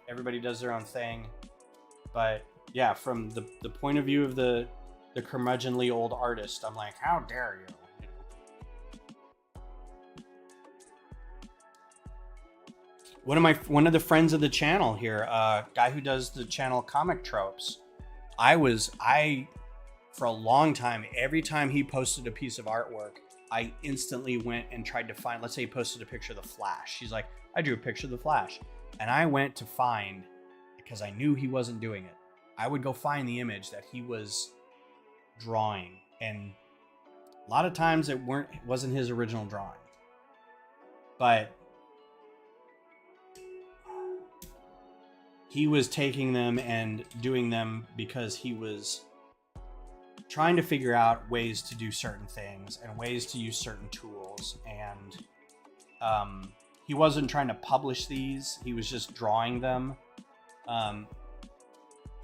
Everybody does their own thing. But yeah, from the point of view of the curmudgeonly old artist, I'm like, how dare you? One of the friends of the channel here, guy who does the channel Comic Tropes, I for a long time, every time he posted a piece of artwork, I instantly went and tried to find, let's say he posted a picture of the Flash. He's like, I drew a picture of the Flash. And I went to find, because I knew he wasn't doing it, I would go find the image that he was drawing. And a lot of times it wasn't his original drawing. But he was taking them and doing them because he was trying to figure out ways to do certain things and ways to use certain tools. And he wasn't trying to publish these. He was just drawing them.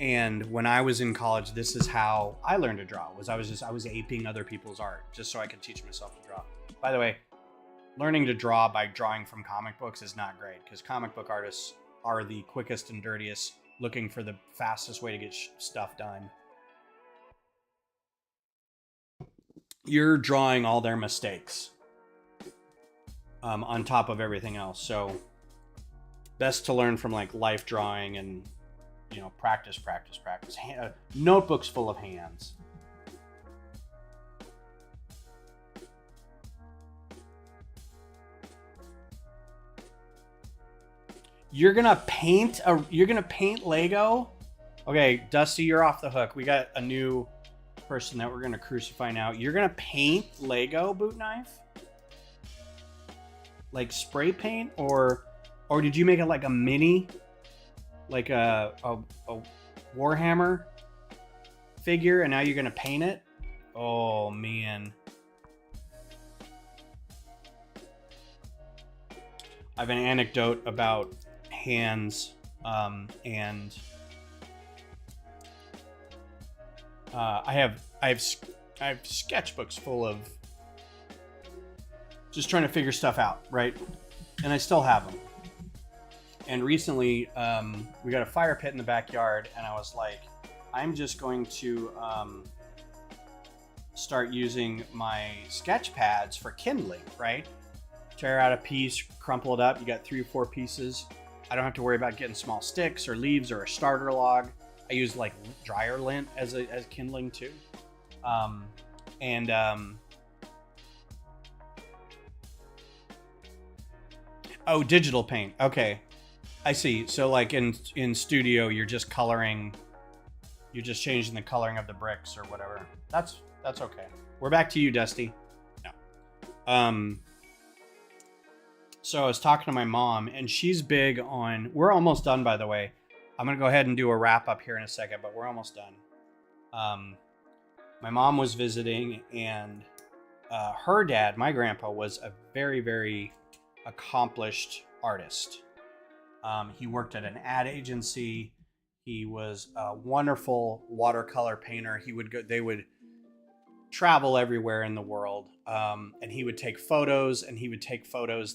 And when I was in college, this is how I learned to draw. I was aping other people's art just so I could teach myself to draw. By the way, learning to draw by drawing from comic books is not great, because comic book artists are the quickest and dirtiest, looking for the fastest way to get stuff done. You're drawing all their mistakes. on top of everything else. So best to learn from like life drawing and, you know, practice. Notebooks full of hands. You're gonna paint Lego? Okay, Dusty, you're off the hook. We got a new person that we're gonna crucify now. You're gonna paint Lego, Boot Knife? Like spray paint, or did you make it like a mini, like a Warhammer figure, and now you're gonna paint it? Oh man. I have an anecdote about hands, and I have sketchbooks full of just trying to figure stuff out, right? And I still have them. And recently, we got a fire pit in the backyard, and I was like, I'm just going to start using my sketch pads for kindling, right? Tear out a piece, crumple it up. You got 3 or 4 pieces. I don't have to worry about getting small sticks or leaves or a starter log. I use like dryer lint as kindling too. Oh, digital paint. Okay, I see. So like in studio, you're just coloring. You're just changing the coloring of the bricks or whatever. That's okay. We're back to you, Dusty. No. So I was talking to my mom, and she's big on. We're almost done, by the way. I'm gonna go ahead and do a wrap up here in a second, but we're almost done. My mom was visiting, and her dad, my grandpa, was a very, very accomplished artist. He worked at an ad agency. He was a wonderful watercolor painter. They would travel everywhere in the world, and he would take photos, and he would take photos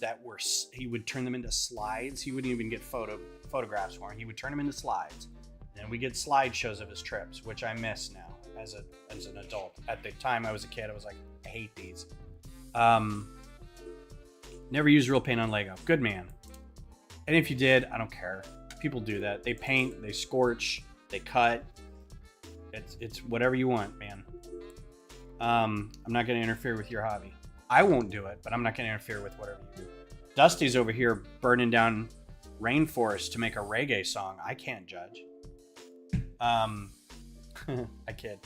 he would turn them into slides. He wouldn't even get photographs for him. He would turn them into slides, and we get slideshows of his trips, which I miss now as an adult. At the time I was a kid, I was like, I hate these. Never used real paint on Lego. Good man. And if you did, I don't care. People do that. They paint, they scorch, they cut. It's whatever you want, man. I'm not going to interfere with your hobby. I won't do it, but I'm not going to interfere with whatever you do. Dusty's over here burning down rainforest to make a reggae song. I can't judge. I kid.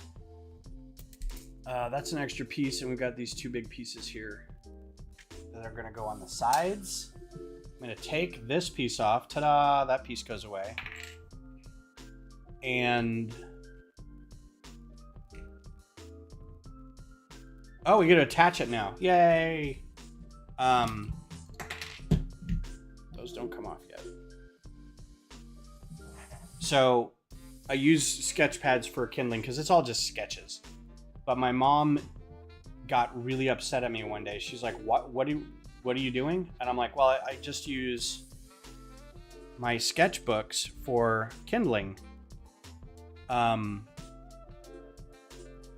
That's an extra piece, and we've got these 2 big pieces here that are going to go on the sides. I'm going to take this piece off. Ta-da! That piece goes away. And oh, we get to attach it now. Yay! Those don't come off yet. So I use sketch pads for kindling because it's all just sketches. But my mom got really upset at me one day. She's like, what are you doing? And I'm like, well, I just use my sketchbooks for kindling.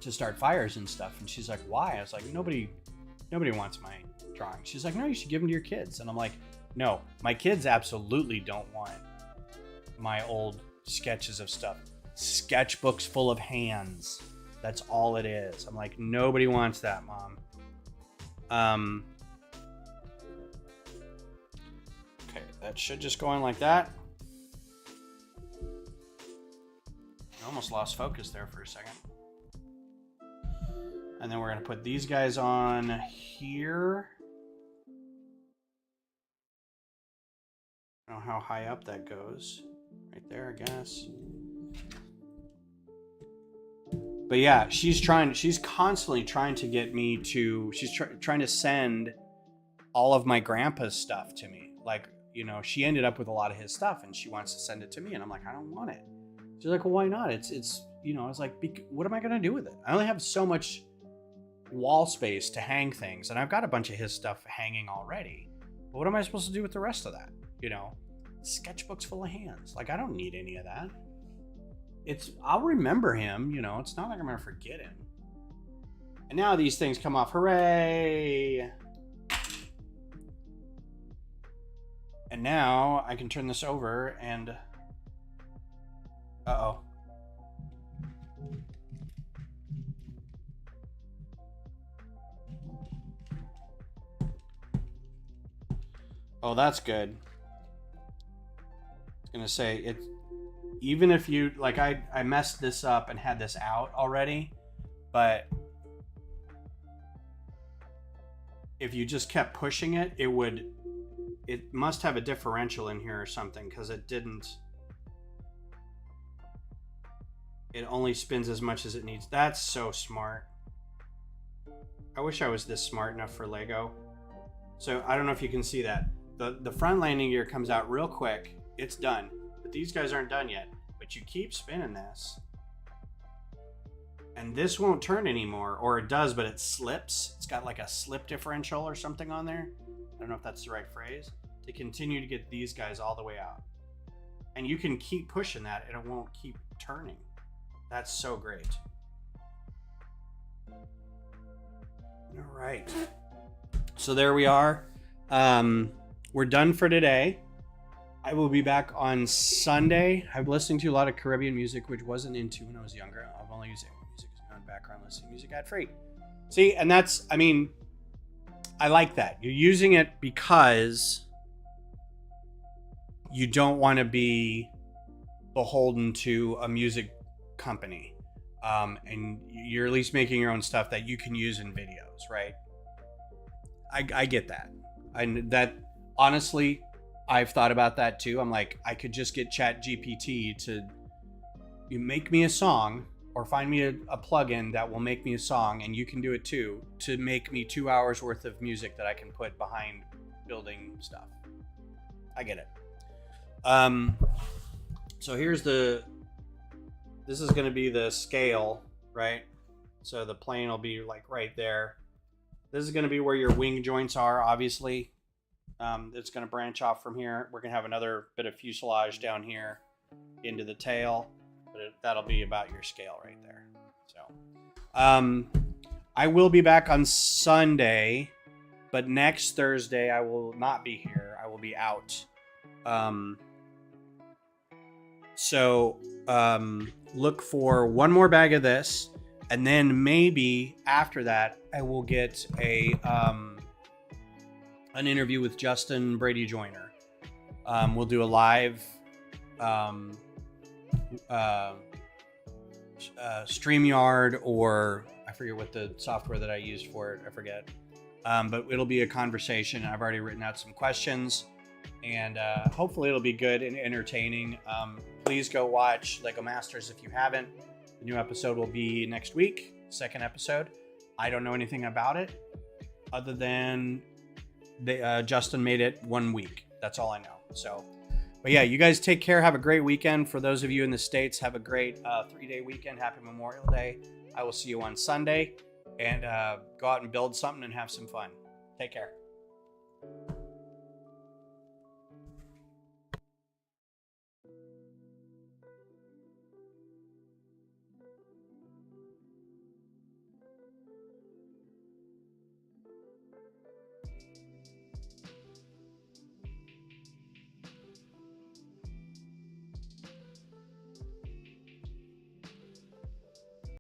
To start fires and stuff. And she's like, why? I was like, nobody wants my drawing. She's like, no, you should give them to your kids. And I'm like, no, my kids absolutely don't want my old sketches of stuff. Sketchbooks full of hands. That's all it is. I'm like, nobody wants that, Mom. Okay, that should just go in like that. I almost lost focus there for a second. And then we're going to put these guys on here. I don't know how high up that goes. Right there, I guess. But yeah, she's constantly trying to get me to, trying to send all of my grandpa's stuff to me. Like, you know, she ended up with a lot of his stuff and she wants to send it to me. And I'm like, I don't want it. She's like, well, why not? It's you know, I was like, what am I going to do with it? I only have so much wall space to hang things, and I've got a bunch of his stuff hanging already. But what am I supposed to do with the rest of that? You know, sketchbooks full of hands. Like, I don't need any of that. I'll remember him, you know, it's not like I'm gonna forget him. And now these things come off. Hooray! And now I can turn this over and... Uh-oh. Oh, that's good. I was gonna say, it's... Even if you... Like, I messed this up and had this out already, but... If you just kept pushing it, it would... It must have a differential in here or something, because it didn't... It only spins as much as it needs. That's so smart. I wish I was this smart enough for Lego. So I don't know if you can see that. The front landing gear comes out real quick. It's done. But these guys aren't done yet. But you keep spinning this. And this won't turn anymore. Or it does, but it slips. It's got like a slip differential or something on there. I don't know if that's the right phrase. To continue to get these guys all the way out. And you can keep pushing that and it won't keep turning. That's so great. All right. So there we are. We're done for today. I will be back on Sunday. I'm listening to a lot of Caribbean music, which wasn't into when I was younger. I've only used music as my own background, listening to music ad free. See, and that's, I mean, I like that. You're using it because you don't want to be beholden to a music company. And you're at least making your own stuff that you can use in videos, right? I get that. That honestly, I've thought about that too. I'm like, I could just get Chat GPT to make me a song or find me a plugin that will make me a song, and you can do it too, to make me 2 hours worth of music that I can put behind building stuff. I get it. So here's this is going to be the scale, right? So the plane will be like right there. This is going to be where your wing joints are, obviously. It's going to branch off from here. We're going to have another bit of fuselage down here into the tail, but that'll be about your scale right there. So, I will be back on Sunday, but next Thursday I will not be here. I will be out. Look for one more bag of this, and then maybe after that I will get an interview with Justin Brady Joyner. We'll do a live StreamYard, or I forget what the software that I used for it. I forget. But it'll be a conversation. I've already written out some questions, and hopefully it'll be good and entertaining. Please go watch Lego Masters if you haven't. The new episode will be next week, second episode. I don't know anything about it other than Justin made it 1 week. That's all I know. So, but yeah, you guys take care. Have a great weekend. For those of you in the States, have a great 3-day weekend. Happy Memorial Day. I will see you on Sunday, and go out and build something and have some fun. Take care.